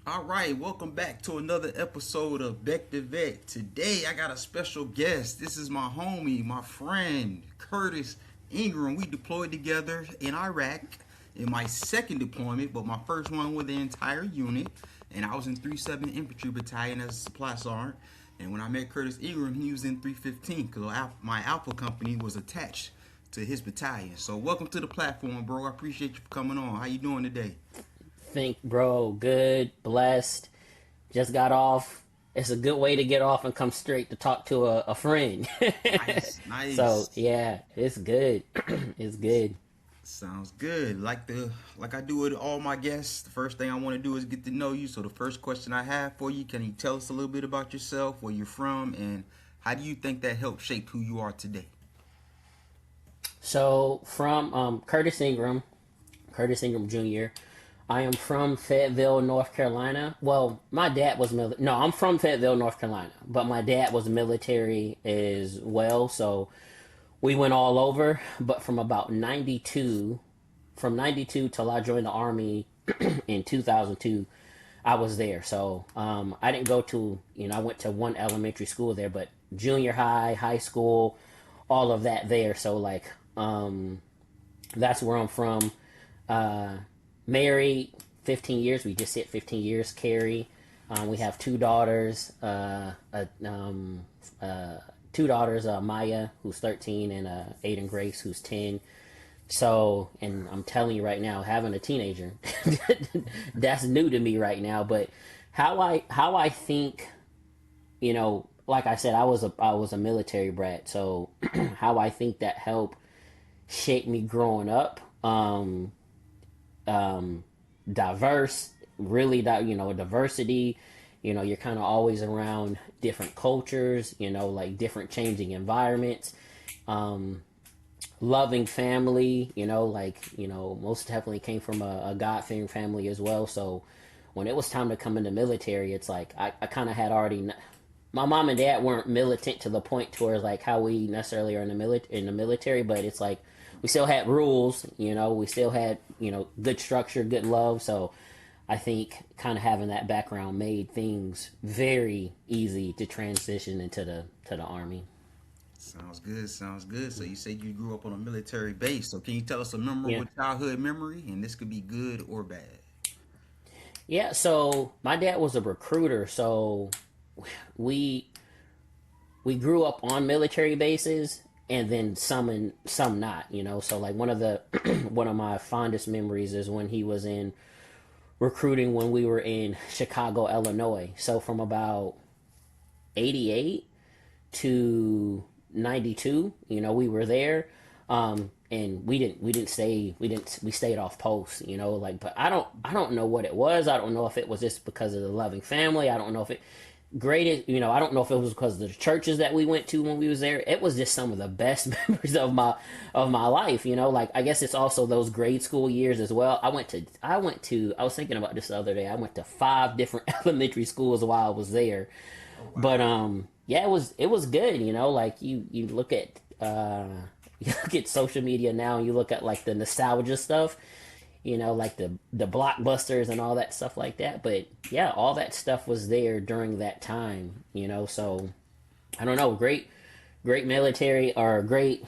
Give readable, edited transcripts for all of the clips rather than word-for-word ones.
All right, welcome back to another episode of Beck the Vet. Today I got a special guest. This is my homie, my friend, Curtis Ingram. We deployed together in Iraq in my second deployment, but my first one with the entire unit. And I was in 3-7 Infantry Battalion as a supply sergeant. And when I met Curtis Ingram, he was in 315 because my Alpha company was attached to his battalion. So welcome to the platform, bro. I appreciate you for coming on. How you doing today? Think, bro, good, blessed. Just got off. It's a good way to get off and come straight to talk to a friend. Nice, So nice. yeah, it's good. It's good. Sounds good. Like I do with all my guests, the first thing I want to do is get to know you. So the first question I have for you, can you tell us a little bit about yourself, where you're from, and how do you think that helped shape who you are today? So from Curtis Ingram Jr. I am from Fayetteville, North Carolina. Well, my dad was military. No, I'm from Fayetteville, North Carolina, but my dad was military as well. So we went all over. But from 92 till I joined the army in 2002, I was there. So I didn't go to, I went to one elementary school there, but junior high, high school, all of that there. So like that's where I'm from. Uh, Married 15 years. We just hit 15 years. Carrie. We have two daughters. Maya, who's 13, and Aiden Grace, who's 10. So, and I'm telling you right now, having a teenager, that's new to me right now. But how I think, like I said, I was a military brat. So, how I think that helped shape me growing up. Um, Diverse, really, diversity. You're kind of always around different cultures. Like different changing environments. Um, Loving family, most definitely came from a God fearing family as well. So when it was time to come in the military, it's like I kind of had already. My mom and dad weren't militant to the point towards like how we necessarily are in the military, but it's like we still had rules. We still had good structure, good love. So I think kind of having that background made things very easy to transition into the army. Sounds good. Sounds good. So you said you grew up on a military base. So can you tell us a memorable Yeah. childhood memory? And this could be good or bad. Yeah, so my dad was a recruiter, so we we grew up on military bases and then some not, So like one of the one of my fondest memories is when he was in recruiting when we were in Chicago, Illinois. So from about 88 to 92, we were there. And we stayed off post, like, but I don't know what it was. I don't know if it was just because of the loving family. I don't know if it graded, I don't know if it was because of the churches that we went to when we was there. It was just some of the best memories of my life, like I guess it's also those grade school years as well. I was thinking about this the other day. I went to 5 different elementary schools while I was there. Oh But wow. yeah, it was good, like you look at you look at social media now and you look at like the nostalgia stuff, like the blockbusters and all that stuff like that. But yeah, all that stuff was there during that time, so I don't know, great military, or great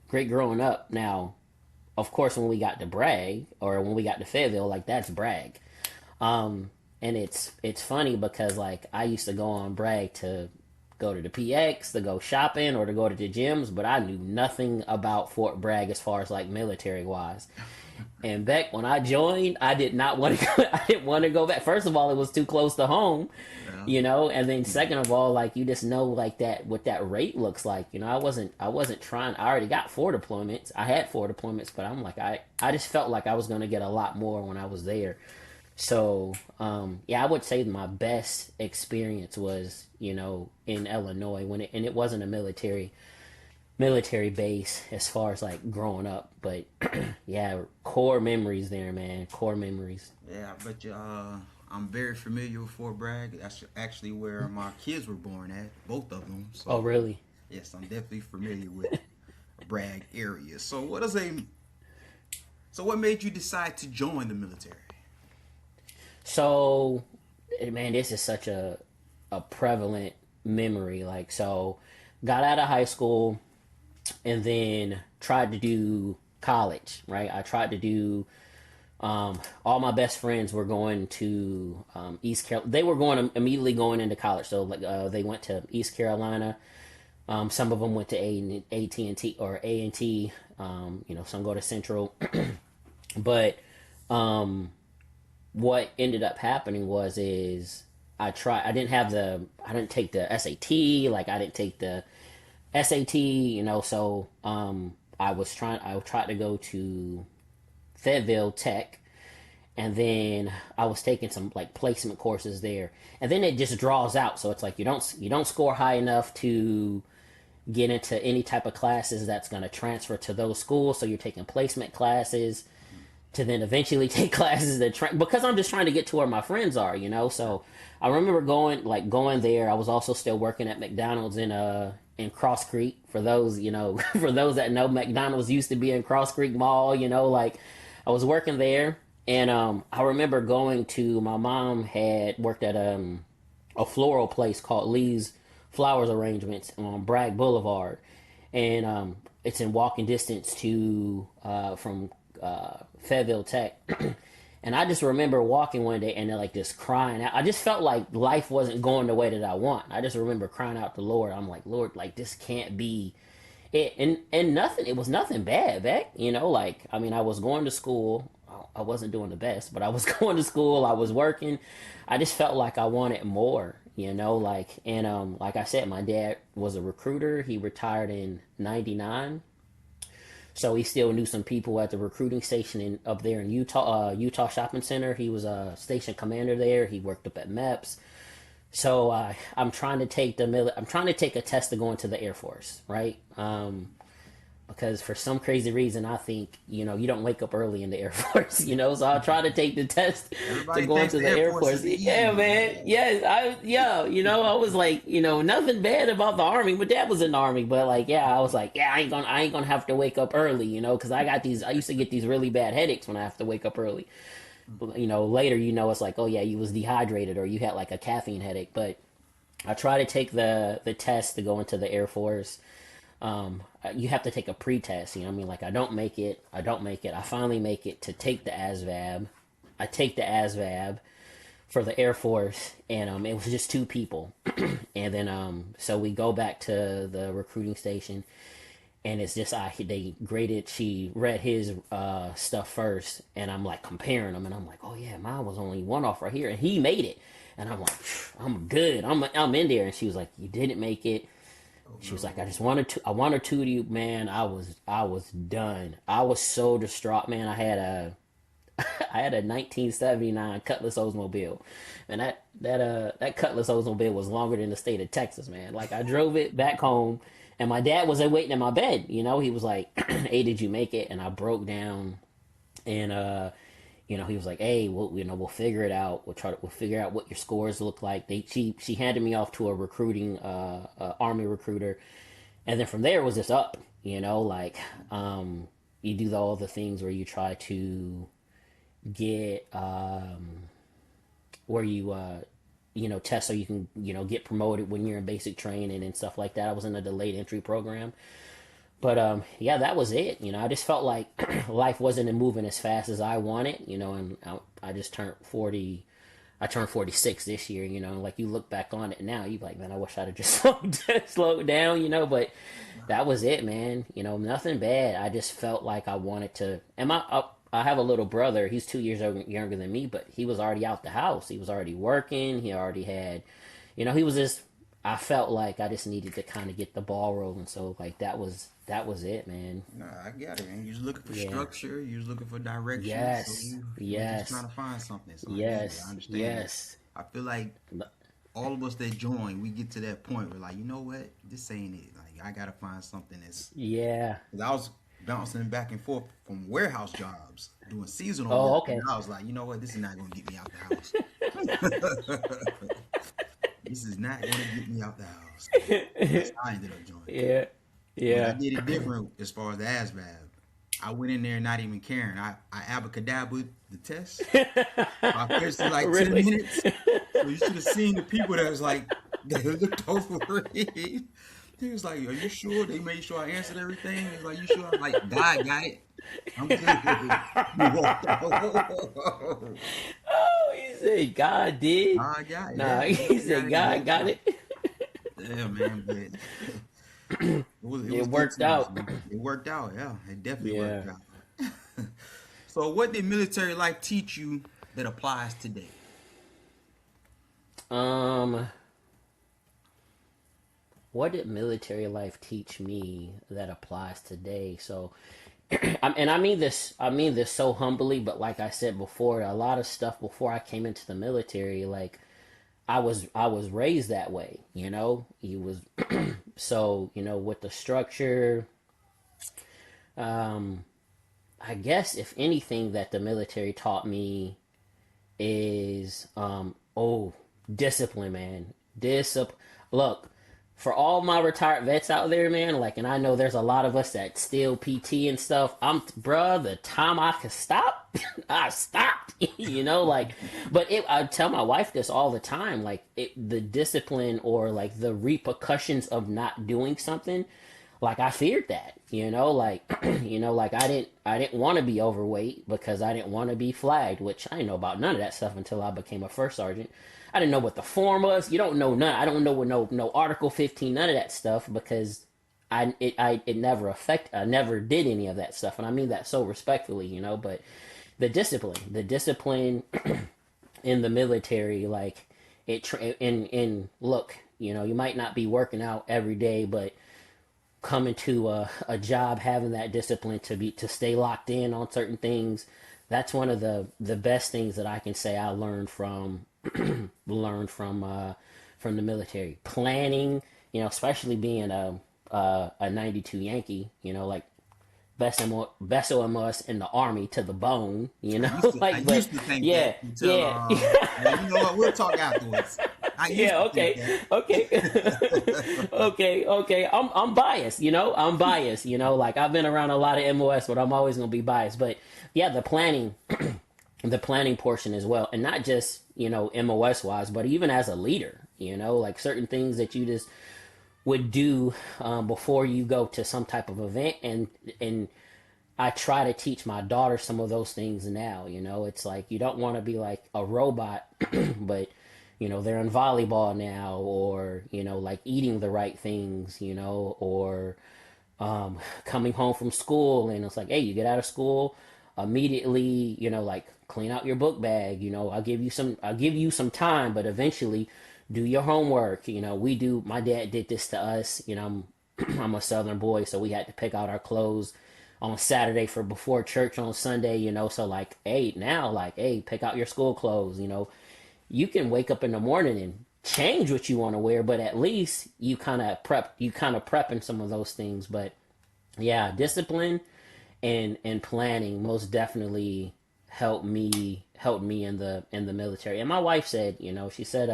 growing up. Now, of course, when we got to brag, or when we got to Fayetteville, like that's brag. And it's funny because like I used to go on brag to go to the PX, to go shopping, or to go to the gyms, but I knew nothing about Fort Bragg as far as like military wise. And back when I joined, I did not want to go, I didn't want to go back. First of all, it was too close to home, Yeah. and then second of all, like you just know like that what that rate looks like. I wasn't trying. I already got 4 deployments. I had 4 deployments, but I'm like I just felt like I was going to get a lot more when I was there. So yeah, I would say my best experience was in Illinois, and it wasn't a military base as far as like growing up, but yeah, core memories there, man. Core memories. Yeah, I bet you. I'm very familiar with Fort Bragg. That's actually where my kids were born at, both of them. Oh, So really? yes, I'm definitely familiar with Bragg area. So what is a so what made you decide to join the military? So man, this is such a prevalent memory. Like, so got out of high school and then tried to do college, right? I tried to do, all my best friends were going to East Carolina. They were immediately going into college. So like they went to East Carolina. Some of them went to AT&T or A&T. Some go to Central. But what ended up happening is I didn't take the SAT, like I didn't take the SAT, so I tried to go to Fayetteville Tech, and then I was taking some like placement courses there, and then it just draws out. So it's like you don't score high enough to get into any type of classes that's going to transfer to those schools. So you're taking placement classes to then eventually take classes because I'm just trying to get to where my friends are, So I remember going there. I was also still working at McDonald's in Cross Creek. For those, for those that know, McDonald's used to be in Cross Creek Mall, like I was working there. And I remember my mom had worked at a floral place called Lee's Flowers Arrangements on Bragg Boulevard. And it's in walking distance from Fayetteville Tech. And I just remember walking one day and like just crying out. I just felt like life wasn't going the way that I want. I just remember crying out to Lord. I'm like, Lord, like this can't be it. And nothing, it was nothing bad back, I was going to school. I wasn't doing the best, but I was going to school. I was working. I just felt like I wanted more, like I said, my dad was a recruiter. He retired in '99. So he still knew some people at the recruiting station up there in Utah Shopping Center. He was a station commander there. He worked up at MEPS. So I'm trying to take a test to go into the Air Force, right? Because for some crazy reason, I think, you don't wake up early in the Air Force, so I'll try to take the test to go into the Air Force. Yeah, man. Yes. I was like, nothing bad about the Army, but Dad was in the Army. But like, yeah, I was like, yeah, I ain't gonna have to wake up early, because I used to get these really bad headaches when I have to wake up early. Later, it's like, oh yeah, you was dehydrated or you had like a caffeine headache. But I try to take the test to go into the Air Force. You have to take a pre-test, like I don't make it. I finally make it to take the ASVAB. I take the ASVAB for the Air Force, and it was just two people. And then so we go back to the recruiting station, and it's just she read his stuff first, and I'm like comparing them, and I'm like, oh yeah, mine was only one off right here, and he made it. And I'm like, I'm good, I'm in there. And she was like, you didn't make it. She was like, I wanted to you, man. I was done. I was so distraught, man. I had a 1979 Cutlass Oldsmobile, and that Cutlass Oldsmobile was longer than the state of Texas, man. Like I drove it back home, and my dad was waiting in my bed. He was like, "Hey, did you make it?" And I broke down, and he was like, "Hey, we'll figure it out. We'll figure out what your scores look like." She handed me off to a recruiting Army recruiter, and then from there it was just up. You do all the things where you try to get where you test so you can get promoted when you're in basic training and stuff like that. I was in a delayed entry program. But yeah, that was it. I just felt like life wasn't moving as fast as I wanted, and I just turned 40. I turned 46 this year, and like you look back on it now, you're like, man, I wish I'd have just slowed down, but that was it, man. Nothing bad. I just felt like I wanted to. And I have a little brother. He's 2 years younger than me, but he was already out the house. He was already working. He already had, he was just. I felt like I just needed to kind of get the ball rolling. So like that was it, man. Nah, I got it, man. You was looking for structure. You was looking for direction. Yes. So you just trying to find something. So I understand. Yes. I feel like all of us that join, we get to that point where like, you know what? This ain't it. Like I gotta find something that's 'Cause I was bouncing back and forth from warehouse jobs, doing seasonal work. Okay. And I was like, you know what? This is not gonna get me out the house. This is not going to get me out the house. That's how I ended up joining. Yeah. But I did it different as far as the ASVAB. I went in there not even caring. I abracadabraed the test. I finished in like 10 minutes. So you should have seen the people that was like, they looked over it. They was like, "Are you sure?" They made sure I answered everything. They was like, "You sure?" I'm like, "God got it. I'm good." We walked out. Oh, he said God did. God got it. Nah, Yeah, he he got said it. We God walked got out. it. Yeah, man, but it It was good worked times, out. man. It worked out. Yeah, it definitely Yeah. worked out. So, what did military life teach you that applies today? Um, what did military life teach me that applies today? So, and I mean this so humbly, but like I said before, a lot of stuff before I came into the military, like I was raised that way, you know. He was so, you know, with the structure, um, I guess if anything that the military taught me is discipline, man. Discipline. Look, for all my retired vets out there, man, like, and I know there's a lot of us that still PT and stuff. Bruh, the time I could stop, I stopped. You know, like, but I tell my wife this all the time, like, the discipline or like the repercussions of not doing something, like I feared that, you know, like you know, like I didn't want to be overweight because I didn't want to be flagged, which I didn't know about none of that stuff until I became a first sergeant. I didn't know what the form was. You don't know none. I don't know what no Article 15, none of that stuff because it never I never did any of that stuff, and I mean that so respectfully, you know. But the discipline in the military, like in look, you know, you might not be working out every day, but coming to a job having that discipline to stay locked in on certain things, that's one of the best things that I can say I learned learned from the military. Planning, you know, especially being a 92 Yankee, you know, like best OMS in the army to the bone, you know. I Like, but used to think that yeah, until yeah. well, you know what? We'll talk afterwards. I used Yeah, to think okay, that. okay, okay. I'm biased, you know. I'm biased, you know. Like I've been around a lot of MOS, but I'm always gonna be biased. But yeah, the planning portion as well, and not just, you know, MOS wise, but even as a leader, you know, like certain things that you just would do before you go to some type of event, and I try to teach my daughter some of those things now. You know, it's like you don't want to be like a robot, but you know they're in volleyball now, or you know, like eating the right things, you know, or coming home from school, and it's like, hey, you get out of school immediately, you know, like clean out your book bag. You know, I'll give you some time, but eventually do your homework. You know, my dad did this to us. You know, I'm a Southern boy, so we had to pick out our clothes on Saturday for before church on Sunday, you know. So like, hey, now like, hey, pick out your school clothes, you know. You can wake up in the morning and change what you want to wear, but at least you kind of prepping some of those things. But yeah, discipline and planning most definitely helped me in the military. And my wife said, you know, she said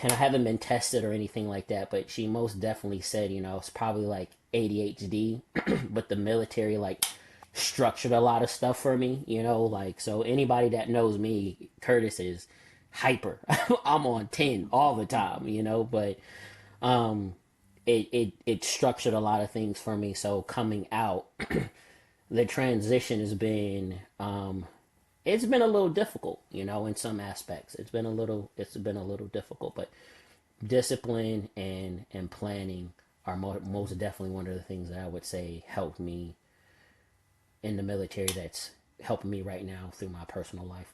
and I haven't been tested or anything like that, but she most definitely said, you know, it's probably like ADHD, but the military like structured a lot of stuff for me, you know, like, so anybody that knows me, Curtis is hyper. I'm on 10 all the time, you know, but it structured a lot of things for me. So coming out, the transition has been it's been a little difficult, you know, in some aspects. It's been a little difficult, but discipline and planning are most definitely one of the things that I would say helped me in the military. That's helping me right now through my personal life.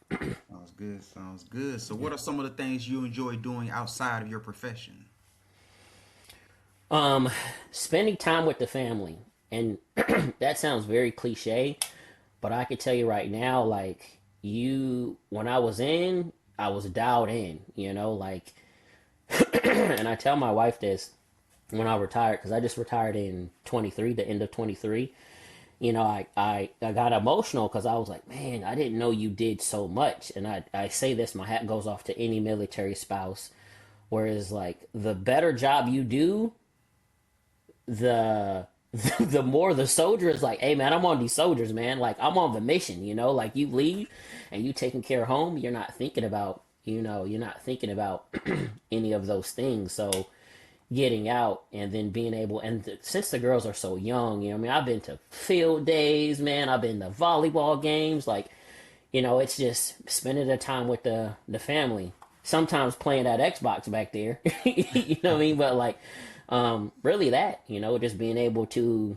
Sounds good. Sounds good. So, Yeah. what are some of the things you enjoy doing outside of your profession? Um, Spending time with the family, and that sounds very cliche, but I can tell you right now, like when I was I was dialed in, you know, like, and I tell my wife this when I retired, because I just retired in 23, the end of 23. You know, I got emotional because I was like, man, I didn't know you did so much. And I say this, my hat goes off to any military spouse. Whereas, like, the better job you do, the the more the soldier is like, hey man, I'm on these soldiers, man. Like I'm on the mission, you know. Like you leave and you taking care of home, you're not thinking about you're not thinking about any of those things. So getting out and then being able, and since the girls are so young, I mean, I've been to field days, man. I've been to volleyball games. Like, it's just spending the time with the family. Sometimes playing that Xbox back there, you know what I mean? But like, really that, just being able to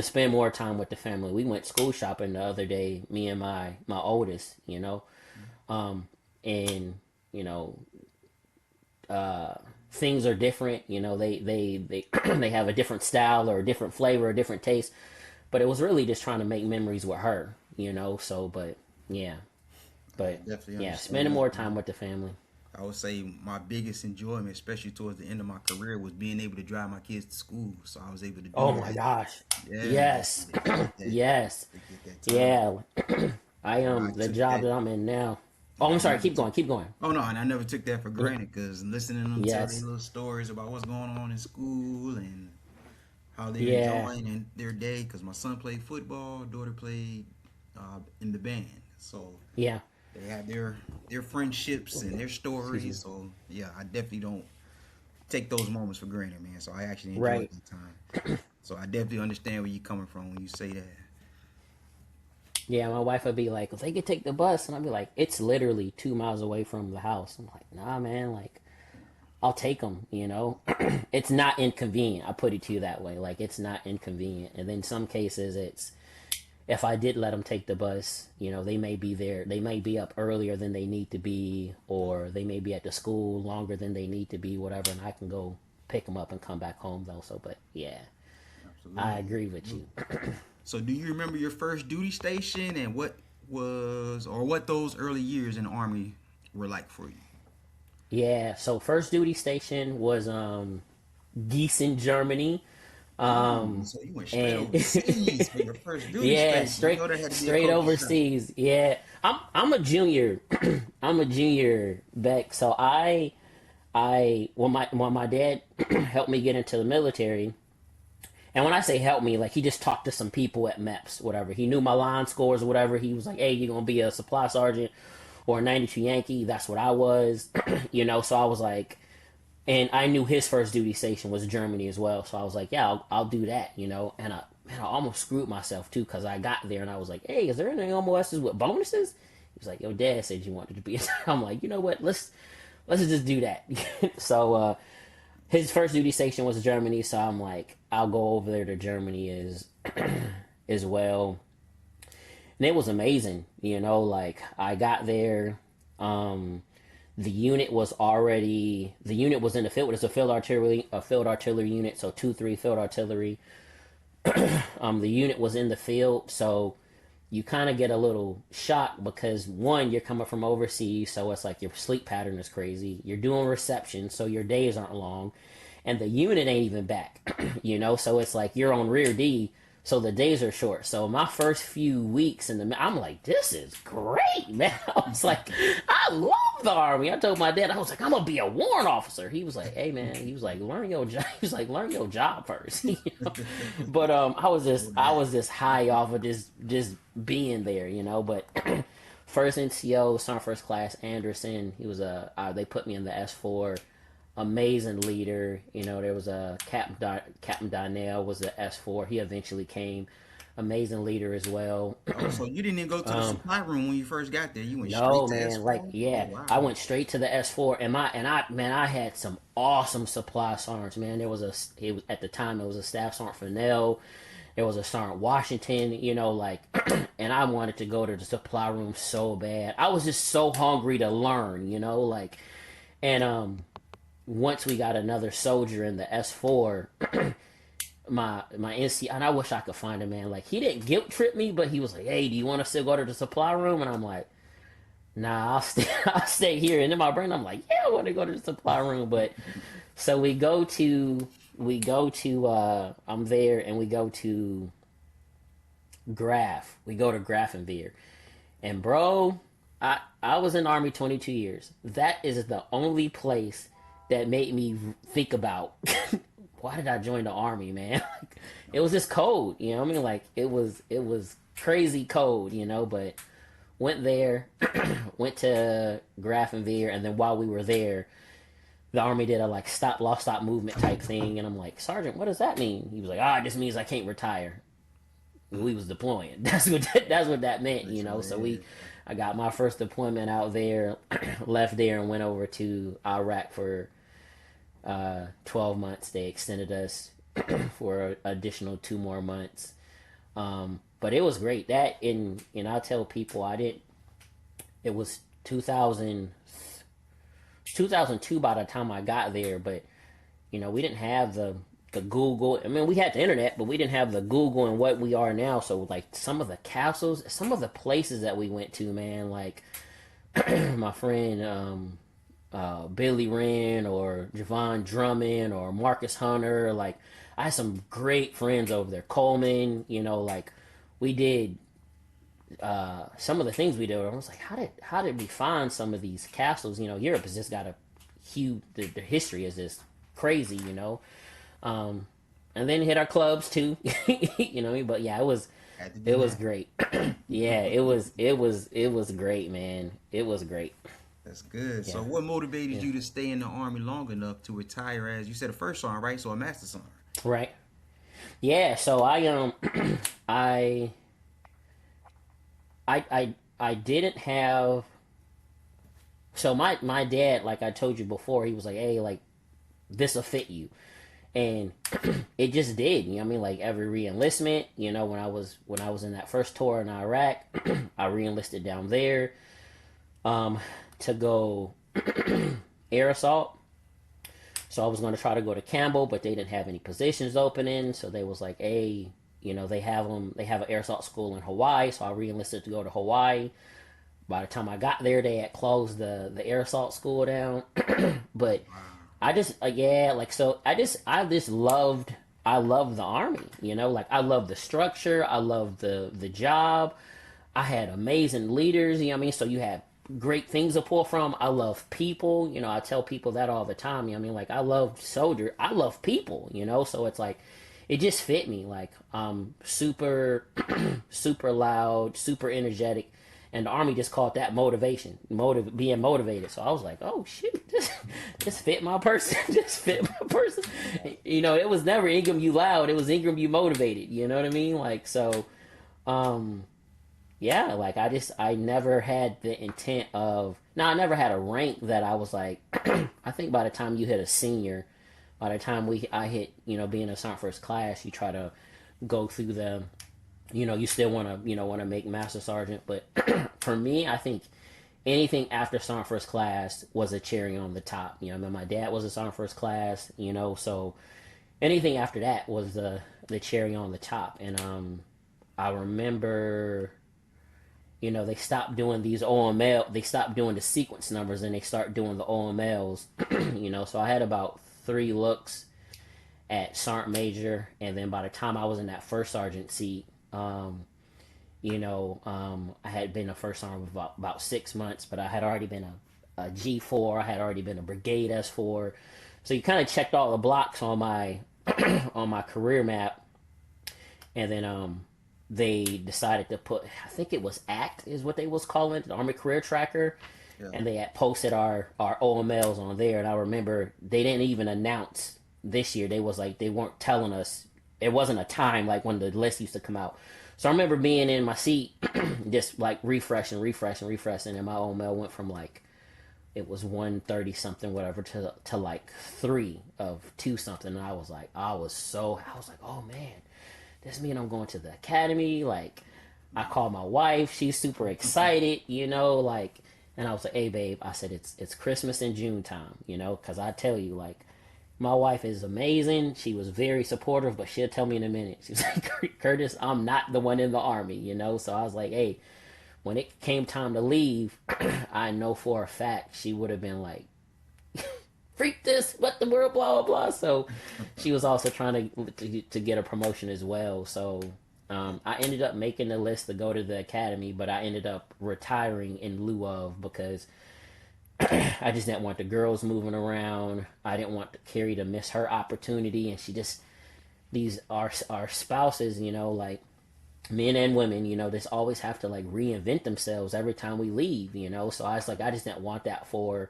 spend more time with the family. We went school shopping the other day, me and my oldest, and things are different. They they have a different style or a different flavor, a different taste. But it was really just trying to make memories with her, So, but yeah, but Definitely yeah, understand spending that, more man. time with the family. I would say my biggest enjoyment, especially towards the end of my career, was being able to drive my kids to school. So I was able to do Oh my that. gosh, Yeah, man. yes, To get that, yes, to get that time. yeah. I And I the took job that. that I'm in now. Oh, And I'm I sorry. never Keep took. going. Keep going. Oh no, and I never took that for granted because listening to them tell their Yes. little stories about what's going on in school and how they're Yeah. enjoying their day. Because my son played football, daughter played in the band, so Yeah. they have their friendships and their Excuse me. stories. So yeah, I definitely don't take those moments for granted, man. So I actually enjoyed Right. that time. So I definitely understand where you're coming from when you say that. Yeah, my wife would be like, "If they could take the bus," and I'd be like, "It's literally 2 miles away from the house." I'm like, "Nah, man. Like, I'll take them. It's not inconvenient. I put it to you that way. Like, it's not inconvenient. And then some cases, it's if I did let them take the bus, they may be there. They may be up earlier than they need to be, or they may be at the school longer than they need to be, whatever. And I can go pick them up and come back home though. So, but yeah, I Absolutely. agree with you. So do you remember your first duty station and what those early years in the army were like for you? Yeah. So first duty station was Gießen, Germany. So you went straight And overseas for your first duty yeah, station. You straight know that had to be a straight culture shock. overseas. Yeah, I'm a junior. I'm a junior back. So when my dad helped me get into the military, and when I say help me, like he just talked to some people at MEPS, whatever. He knew my line scores or whatever. He was like, "Hey, you're gonna be a supply sergeant or a 92 Yankee." That's what I was, So I was like, and I knew his first duty station was Germany as well. So I was like, "Yeah, I'll do that." And I almost screwed myself too because I got there and I was like, "Hey, is there any MOSs with bonuses?" He was like, "Your dad said you wanted to be." I'm like, "You know what? Let's just do that." So his first duty station was Germany, so I'm like, I'll go over there to Germany as well. And it was amazing, like I got there, the unit was in the field. It was a field artillery unit, so 2-3 field artillery. The unit was in the field, so you kind of get a little shock because one, you're coming from overseas, so it's like your sleep pattern is crazy. You're doing reception, so your days aren't long, and the unit ain't even back, So it's like you're on rear D, so the days are short. So my first few weeks I'm like, this is great, man. I was like, I love the army. I told my dad, I was like, I'm gonna be a warrant officer. He was like, hey man, he was like, learn your job. He was like, learn your job first. But I was just high off of just being there, But first NCO, Sergeant First Class Anderson, he was they put me in the S4. Amazing leader. There was a Captain Donnell was the S4. He eventually came. Amazing leader as well. Oh, so you didn't even go to the supply room when you first got there. You went straight No, to man, like S4? Oh yeah, I wow. went straight to the S4, I had some awesome supply sergeants, man. It was at the time it was a staff sergeant Fennell, there was a sergeant Washington, like, and I wanted to go to the supply room so bad. I was just so hungry to learn, like, and once we got another soldier in the S4, my NC, and I wish I could find him, man. Like he didn't guilt trip me, but he was like, "Hey, do you want to still go to the supply room?" And I'm like, "Nah, I'll stay. I'll stay here." And in my brain, I'm like, "Yeah, I want to go to the supply room." But so I'm there, and we go to Graf. We go to Grafenwehr, and bro, I was in the Army 22 years. That is the only place that made me think about why did I join the Army, man? Like, it was just cold, you know what I mean? Like it was crazy cold, but went there, went to Grafenweer, and then while we were there, the army did a like stop lost stop movement type thing, and I'm like, Sergeant, what does that mean? He was like, it just means I can't retire. We was deploying. That's what that meant, you know. So I got my first deployment out there, left there, and went over to Iraq for 12 months. They extended us for an additional 2 more months. But it was great. That and I tell people I didn't. It was 2002 by the time I got there, but we didn't have the Google. I mean, we had the internet, but we didn't have the Google and what we are now. So like some of the castles, some of the places that we went to, man, like my friend Billy Wren or Javon Drummond or Marcus Hunter, like I had some great friends over there. Coleman, like we did some of the things we did. I was like, how did we find some of these castles? Europe has just got a huge. The history is just crazy, and then hit our clubs too, But yeah, it was great. Yeah, it was great, man. It was great. That's good. Yeah, So what motivated yeah, you to stay in the army long enough to retire as you said a first sergeant, right? So a master sergeant. right. Yeah, so I I didn't have. So my dad, like I told you before, he was like, hey, like this will fit you. And it just did. I mean, like every re-enlistment, when I was in that first tour in Iraq, I re-enlisted down there to go air assault. So I was going to try to go to Campbell, but they didn't have any positions opening. So they was like, hey, they have an air assault school in Hawaii. So I re-enlisted to go to Hawaii. By the time I got there, they had closed the air assault school down. But I just so I just loved the army, like I loved the structure, I loved the job. I had amazing leaders, you know what I mean? So you had great things to pull from. I love people, I tell people that all the time, like I love I love people, so it's like it just fit me, like super super loud, super energetic. And the army just called that motivation, being motivated. So I was like, oh shoot, just fit my person, just fit my person. It was never Ingram you loud, it was Ingram you motivated. You know what I mean? Like so, yeah. Like I never had the intent of. Now I never had a rank that I was like. I think by the time you hit a senior, by the time I hit being a sergeant first class, you try to go through the you still want to make master sergeant, but for me, I think anything after sergeant first class was a cherry on the top. I mean, my dad was a sergeant first class, so anything after that was the cherry on the top. And I remember, they stopped doing these OML, they stopped doing the sequence numbers, and they start doing the OMLs. So I had about 3 looks at sergeant major, and then by the time I was in that first sergeant seat. I had been a first sergeant for about 6 months, but I had already been a G4. I had already been a brigade S4. So you kind of checked all the blocks on my on my career map, and then they decided to put, I think it was ACT is what they was calling it, the Army Career Tracker, yeah. And they had posted our OMLs on there. And I remember they didn't even announce this year. They was like, they weren't telling us. It wasn't a time like when the list used to come out. So I remember being in my seat, just like refreshing, and my OML went from like, it was 130 something, whatever, to like 3 of 2 something. And I was like, oh man, this mean I'm going to the academy. Like, I called my wife, she's super excited, like, and I was like, hey babe, I said, it's Christmas in June time, because I tell you, like, my wife is amazing. She was very supportive, but she'll tell me in a minute. She's like, Curtis, I'm not the one in the army, So I was like, hey, when it came time to leave, I know for a fact she would have been like, freak this, what the world, blah, blah, blah. So she was also trying to get a promotion as well. So I ended up making the list to go to the academy, but I ended up retiring in lieu of, because I just didn't want the girls moving around. I didn't want Carrie to miss her opportunity, and she just, our spouses, like, men and women, just always have to like reinvent themselves every time we leave, So I was like, I just didn't want that for.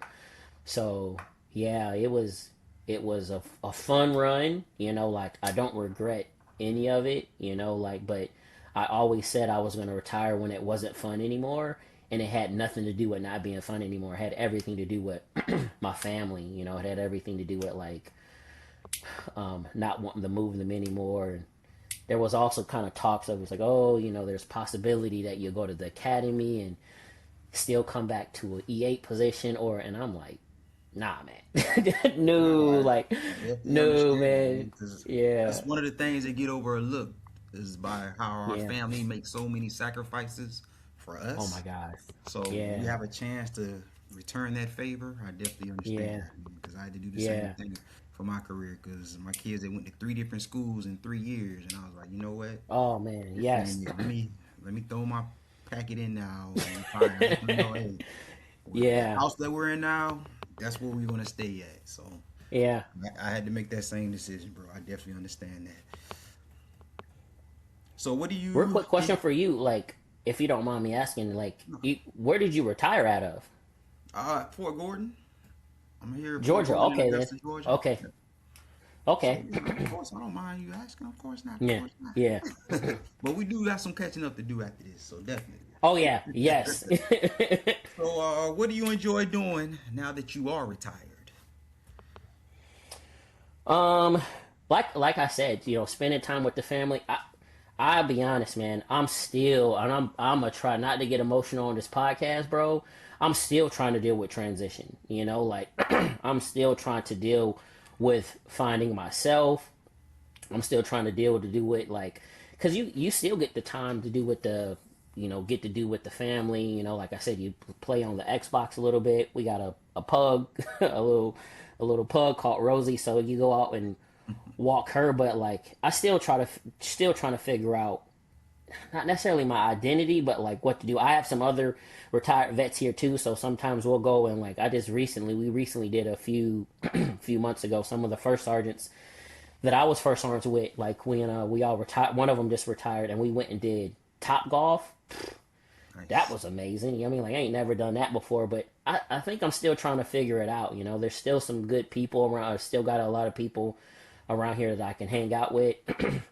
So yeah, it was a fun run, Like I don't regret any of it, Like but I always said I was going to retire when it wasn't fun anymore, and it had nothing to do with not being fun anymore. It had everything to do with my family, It had everything to do with like not wanting to move them anymore. And there was also kind of talks of, it was like, oh, there's possibility that you'll go to the academy and still come back to an E8 position, and I'm like, nah, man. No, I, like, I definitely no, understand, man. man, because Yeah, that's one of the things that get overlooked is by how our yeah. family makes so many sacrifices for Oh my us. gosh. So when you Yeah, have a chance to return that favor, I definitely understand yeah, that, man, because I had to do the same yeah, thing for my career because my kids they went to three different schools in 3 years, and I was like, you know what? oh man, This yes. thing, yeah, let me throw my packet in now and retire. I let them know, hey, the Yeah, house that we're in now, that's where we're gonna stay at. So yeah. I had to make that same decision, bro. I definitely understand that. So what do Real you? quick question for you, like, if you don't mind me asking, like, where did you retire out of? Fort Gordon. I'm here in Fort Georgia. Gordon in Okay then. Augusta, Georgia. Okay. So Okay. yeah, of course I don't mind you asking. Of course not. Of Yeah. course not. Yeah. But we do got some catching up to do after this. So definitely. Oh yeah. Yes. So what do you enjoy doing now that you are retired? Um, like I said, spending time with the family. I'll be honest, man. I'm still, and I'm gonna try not to get emotional on this podcast, bro. I'm still trying to deal with transition. Like I'm still trying to deal with finding myself. I'm still trying to do it like, cause you still get the time to do with the, get to do with the family. Like I said, you play on the Xbox a little bit. We got a pug, a little pug called Rosie. So you go out and walk her, but like I still trying to figure out not necessarily my identity, but like what to do. I have some other retired vets here too, so sometimes we'll go and like we recently did a few few months ago. Some of the first sergeants that I was first sergeants with, like when we all retired, one of them just retired, and we went and did Top Golf. That Nice. was amazing. I mean, like I ain't never done that before, but I think I'm still trying to figure it out. There's still some good people around. I've still got a lot of people around here that I can hang out with.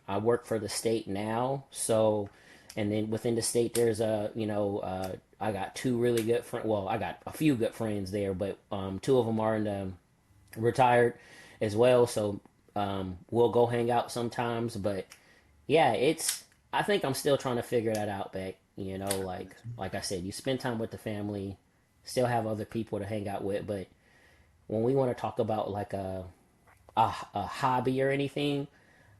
I work for the state now, so and then within the state, there's I got two really good friends. Well, I got a few good friends there, but two of them are in the retired as well. So we'll go hang out sometimes. But yeah, I think I'm still trying to figure that out, Beck. Like I said, you spend time with the family, still have other people to hang out with, but when we want to talk about like a hobby or anything,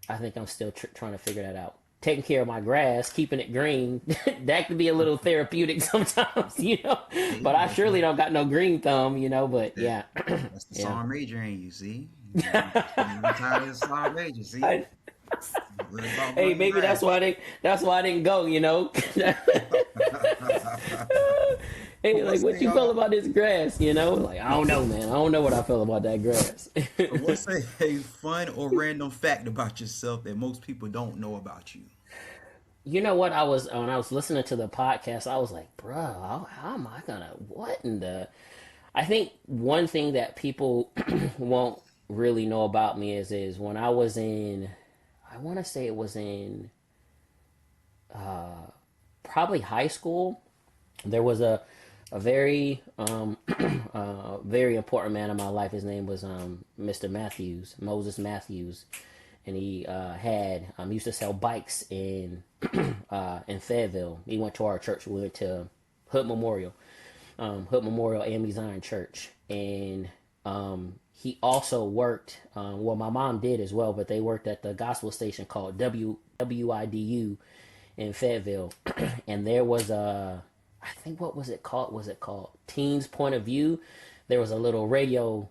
I think I'm still trying to figure that out. Taking care of my grass, keeping it green, that could be a little therapeutic sometimes. But See, I surely don't got no green thumb. But that yeah, that's the yeah. sergeant major in you. See, you retired as sergeant major. See, I, worried about hey, growing maybe that's grass. why they that's why I didn't go. But Hey, what like what say you feel about this grass? Like I don't know, man. I don't know what I feel about that grass. what's a fun or random fact about yourself that most people don't know about you? You know what? I was when I was listening to the podcast, I was like, bro, how am I gonna what in the? I think one thing that people won't really know about me is when I was in, I want to say it was in probably high school. There was a very very important man in my life. His name was Mr. Matthews, Moses Matthews, and he had used to sell bikes in Fayetteville. He went to our church. We went to Hood Memorial, Hood Memorial AME Zion Church, and he also worked. Well, my mom did as well, but they worked at the gospel station called WIDU in Fayetteville, and there was I think what was it called? Was it called Teens Point of View? There was a little radio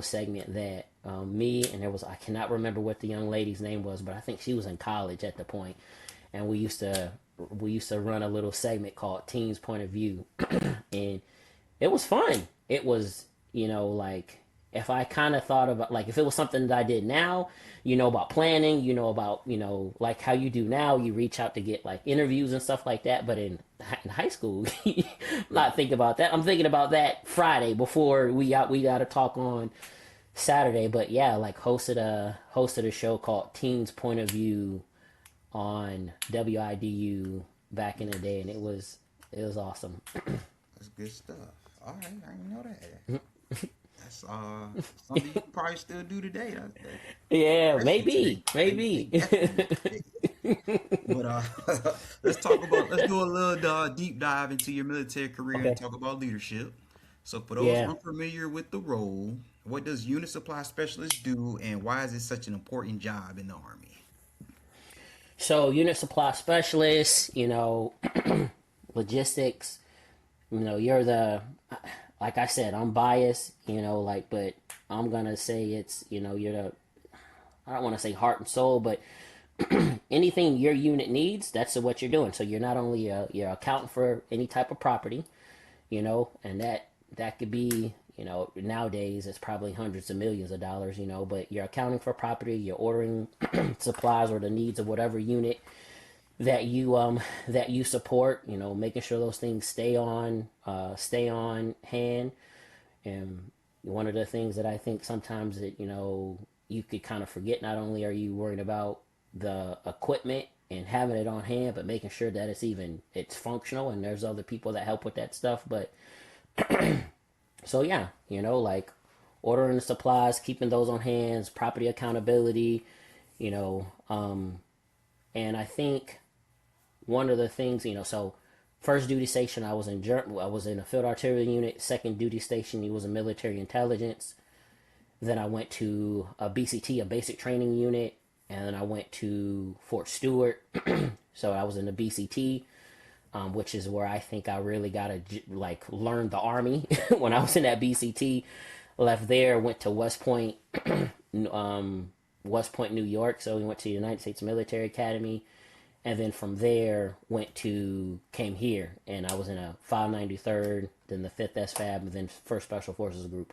segment that me and there was I cannot remember what the young lady's name was, but I think she was in college at the point, and we used to run a little segment called Teens Point of View, and it was fun. It was like if I kind of thought about, like, if it was something that I did now, you know about planning, you know about, like how you do now, you reach out to get like interviews and stuff like that. But in high school, I'm not thinking about that. I'm thinking about that Friday before we got to talk on Saturday. But yeah, like hosted a show called Teens Point of View on WIDU back in the day, and it was awesome. That's good stuff. All right, I didn't know that. That's something you probably still do today. Yeah, Especially today. maybe, maybe. Definitely. But let's do a little deep dive into your military career and Okay. talk about leadership. So for those Yeah. unfamiliar with the role, what does unit supply specialist do and why is it such an important job in the Army? So unit supply specialist, logistics, you're the, like I said, I'm biased, like, but I'm gonna say it's, you're the, I don't want to say heart and soul, but anything your unit needs, that's what you're doing. So you're not only you're accounting for any type of property, and that could be, nowadays it's probably hundreds of millions of dollars, but you're accounting for property, you're ordering supplies or the needs of whatever unit that you support, making sure those things stay on hand. And one of the things that I think sometimes that you could kind of forget, not only are you worried about the equipment and having it on hand, but making sure that it's functional and there's other people that help with that stuff. But so yeah, like ordering the supplies, keeping those on hands, property accountability, you know, um, and I think one of the things, so first duty station I was in I was in a field artillery unit. Second duty station, it was a military intelligence. Then I went to a BCT, a basic training unit, and then I went to Fort Stewart. So I was in the BCT, which is where I think I really got to like learn the Army when I was in that BCT. Left there, went to West Point, West Point, New York. So we went to the United States Military Academy, and then from there came here, and I was in a 593rd, then the 5th SFAB, and then First Special Forces Group.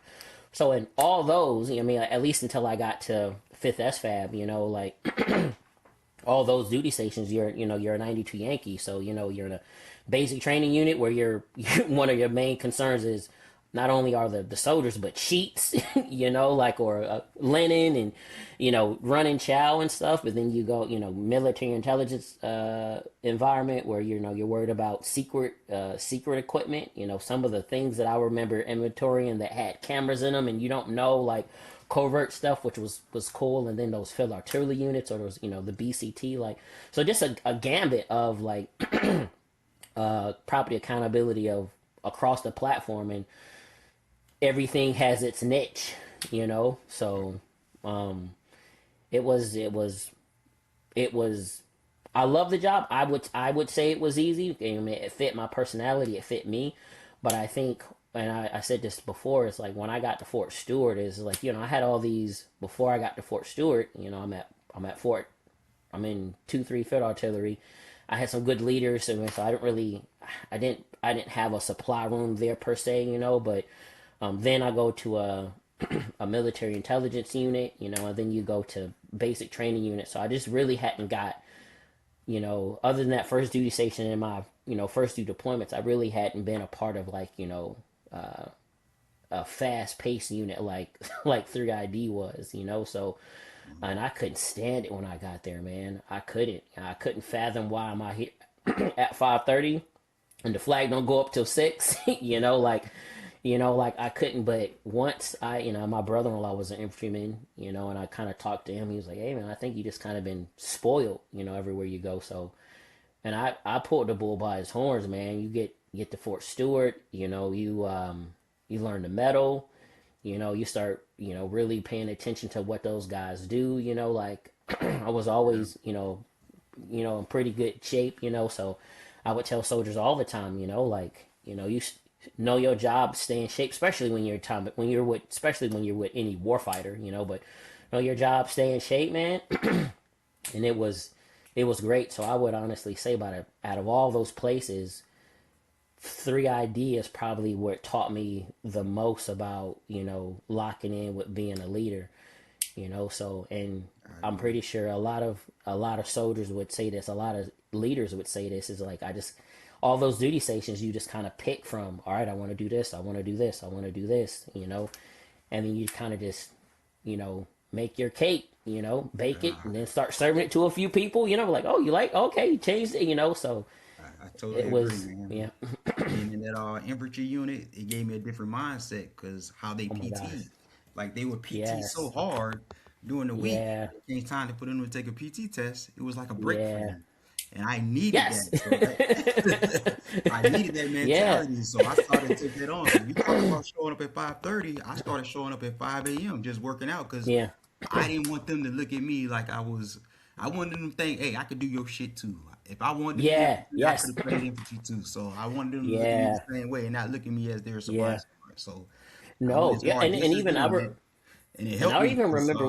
So in all those, I mean, at least until I got to 5th SFAB, like all those duty stations, you're a 92 Yankee, so you're in a basic training unit where one of your main concerns is not only are the soldiers but sheets, like or linen and running chow and stuff. But then you go military intelligence environment where you're worried about secret equipment. Some of the things that I remember inventorying that had cameras in them, and you don't know like covert stuff, which was cool. And then those field artillery units, or those the BCT, like, so just a gambit of like property accountability of across the platform, and everything has its niche, so um it was I love the job. I would say it was easy. I mean, it fit my personality, it fit me. But I think, and I said this before, it's like when I got to Fort Stewart, is like, I had all these before I got to Fort Stewart. I'm at Fort, I'm in 2-3 field artillery. I had some good leaders, so I didn't have a supply room there per se, but then I go to a military intelligence unit, and then you go to basic training unit. So I just really hadn't got, other than that first duty station in my, first two deployments, I really hadn't been a part of like, a fast paced unit like like 3ID was, So, and I couldn't stand it when I got there, man. I couldn't fathom why am I here at 5:30 and the flag don't go up till 6, like I couldn't. But once my brother-in-law was an infantryman, and I kind of talked to him. He was like, "Hey, man, I think you just kind of been spoiled, everywhere you go." So, and I pulled the bull by his horns, man. You get to Fort Stewart, you learn the medal, you start, really paying attention to what those guys do, like I was always, in pretty good shape, So I would tell soldiers all the time, like, know your job, stay in shape, especially especially when you're with any warfighter, but know your job, stay in shape, man. And it was great. So I would honestly say out of all those places, 3ID is probably what taught me the most about, locking in with being a leader, so, and I I'm agree. pretty sure a lot of soldiers would say this, a lot of leaders would say this, is like, I just, all those duty stations, you just kind of pick from, all right, I want to do this, I want to do this, I want to do this, and then you kind of just, make your cake, bake it, Uh, and then start serving it to a few people, like, oh, you like, okay, you changed it, so I totally it agree, was, man. yeah. Being in that infantry unit, it gave me a different mindset because how they Oh my gosh. PT, like they would PT so Yes. hard during the week. Yeah. It came time to put them to take a PT test. It was like a break for Yeah. them, and I needed Yes. that. So I needed that Yeah. mentality. So I started to take that on. So you talk about showing up at 5:30. I started showing up at 5 a.m. just working out because Yeah. I didn't want them to look at me like I was. I wanted them to think, hey, I could do your shit too. If I wanted to be Yeah. infantry, I could Yes. have played infantry too. So I wanted them to look at me the Yeah. same way and not look at me as they're somebody Yeah. smart. So I went No. as Yeah. hard And just as even them, and it and helped I me even because remember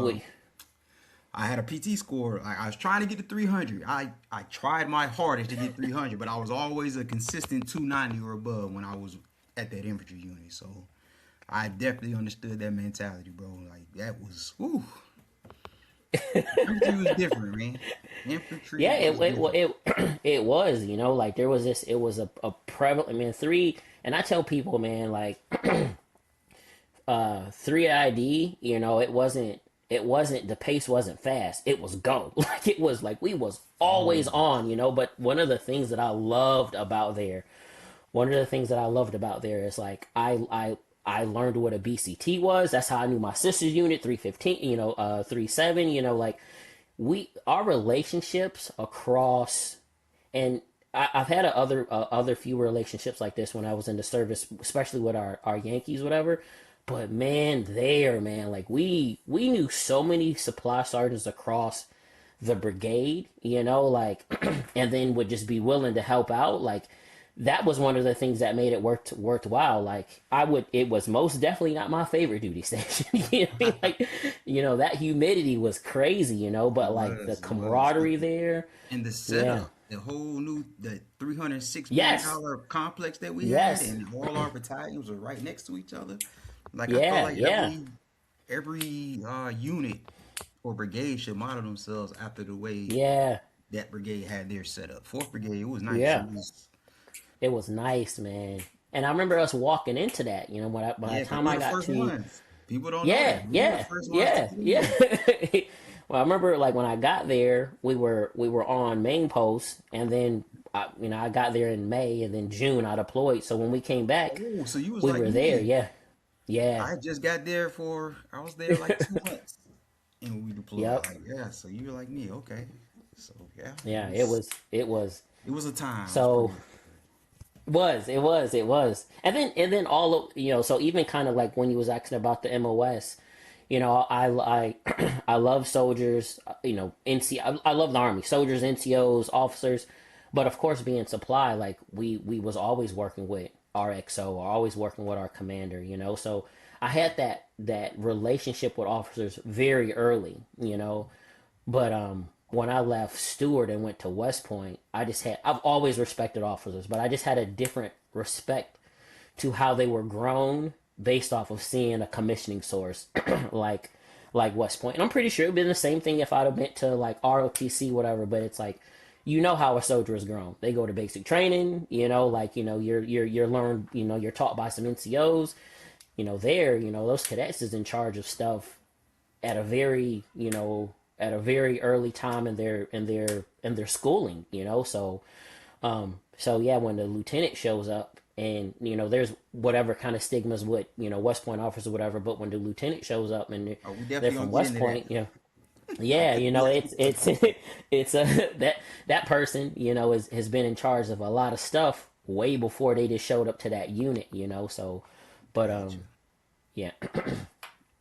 I had a PT score. I was trying to get to 300. I tried my hardest to get 300, but I was always a consistent 290 or above when I was at that infantry unit. So I definitely understood that mentality, bro. Like that was, whew. Infantry was different, man. Infantry yeah, was different. it was, like there was this, it was a prevalent, man, three, and I tell people, man, like 3ID, it wasn't the pace wasn't fast. It was go. Like it was like we was always Always. on, but one of the things that I loved about there, one of the things that I loved about there is like I learned what a BCT was. That's how I knew my sister's unit 315, 37, like our relationships across, and I've had other few relationships like this when I was in the service, especially with our Yankees, whatever. But man, man, like we knew so many supply sergeants across the brigade, like, and then would just be willing to help out. Like that was one of the things that made it worthwhile. Like it was most definitely not my favorite duty station. You know what I mean? Like, that humidity was crazy, It but like the was. It was. camaraderie there, And the yeah, setup, the $306 million yes, complex that we had, yes, and all our battalions were right next to each other. Like I felt yeah, like yeah, every unit or brigade should model themselves after the way yeah, that brigade had their setup. Fourth brigade, it was nice. yeah. It was nice, man. And I remember us walking into that, by Yeah, the because time we were I the got first to, ones. People don't know yeah, that, but we were the yeah, first ones to yeah, get in yeah. there. Well, I remember like when I got there, we were on main post, and then I got there in May, and then June I deployed. So when we came back, Oh, so you was we like were there. me. Yeah, yeah, I just got there I was there like 2 months, and we deployed. yep, Like, yeah, so you were like me, okay. So yeah, yeah. It was. it was a time. It was So pretty. it was, and then all of, so even kind of like when you was asking about the MOS, I I love soldiers, NC, I love the Army, soldiers, NCOs, officers, but of course being supply, like we was always working with our XO, or always working with our commander, so I had that relationship with officers very early, but when I left Stewart and went to West Point, I've always respected officers, but I just had a different respect to how they were grown based off of seeing a commissioning source like West Point. And I'm pretty sure it'd been the same thing if I'd have went to like ROTC, whatever, but it's like how a soldier is grown. They go to basic training, like you're learned, you're taught by some NCOs, those cadets is in charge of stuff at a very, at a very early time in their schooling, so yeah, when the lieutenant shows up, and there's whatever kind of stigmas with West Point officers or whatever, but when the lieutenant shows up and they're, Oh, we they're definitely gonna from get West into that. Point, I yeah, definitely gotta get into it's that. it's that person, has been in charge of a lot of stuff way before they just showed up to that unit, so, but Gotcha. yeah.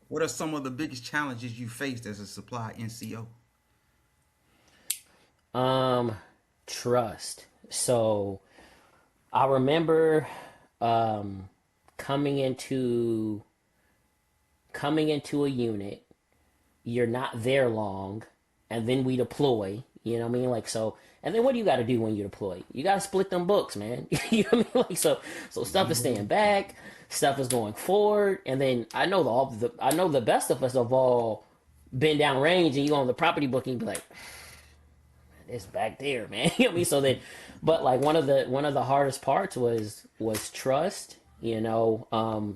What are some of the biggest challenges you faced as a supply NCO? um Trust. So I remember um coming into coming into a unit, you're not there long, and then we deploy, You know what I mean? Like so, and then what do you got to do when you deploy? You got to split them books, man. You know what I mean? Like so stuff is staying back, stuff is going forward, and then I know the best of us have all been down range, and you go on the property book and you be like, it's back there, man. You know what I mean? So then, but like one of the hardest parts was trust. You know,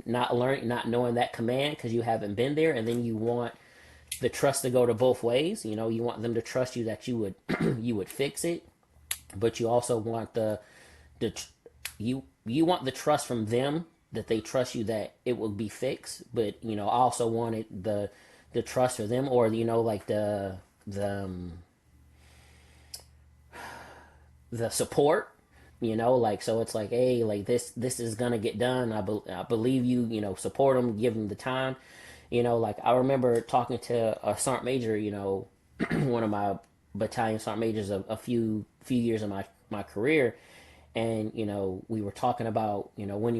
not knowing that command because you haven't been there, and then you want the trust to go to both ways. You know, you want them to trust you that you would you would fix it, but you also want the you want the trust from them that they trust you that it will be fixed. But you know, I also wanted the trust for them, or you know, like the support. You know, like so it's like, hey, like this is gonna get done. I believe you. You know, support them, give them the time. You know, like I remember talking to a sergeant major, you know, one of my battalion sergeant majors a few years of my career, and you know we were talking about you know when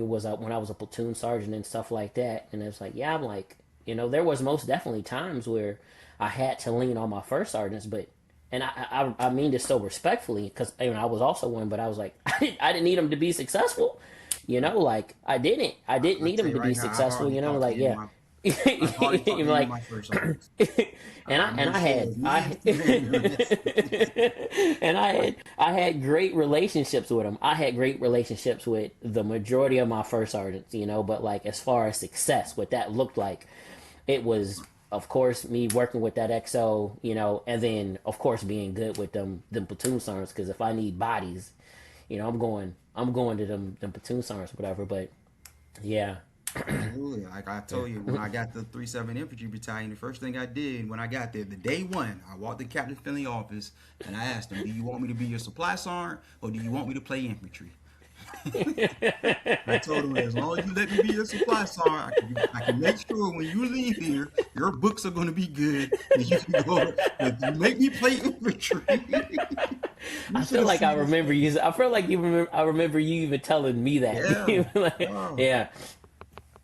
I was a platoon sergeant and stuff like that, and it's like yeah, I'm like you know there was most definitely times where I had to lean on my first sergeants, but and I mean this so respectfully because you know, I was also one, but I was like I didn't need them to be successful, you know, like I didn't I'll need tell them you to right be now, I've successful, already you know, talked to like any of yeah. my I've already talked to any of Like my first sergeants. and I know shit was me. and I had great relationships with them. I had great relationships with the majority of my first sergeants, you know, but like as far as success, what that looked like, it was of course me working with that XO, you know, and then of course being good with them platoon sergeants because if I need bodies, you know, I'm going to them platoon sergeants, whatever. But yeah, Absolutely. Like I yeah, told you, when I got the 37 Infantry Battalion, the first thing I did when I got there, the day one, I walked in Captain Finley office and I asked him, "Do you want me to be your supply sergeant or do you want me to play infantry?" I told him, as long as you let me be your supply sergeant, I can make sure when you leave here, your books are going to be good and you can go. But you make me play infantry. You I should feel have like I seen his remember you. face. I feel like you remember. I remember you even telling me that. Yeah. Like, Oh. yeah,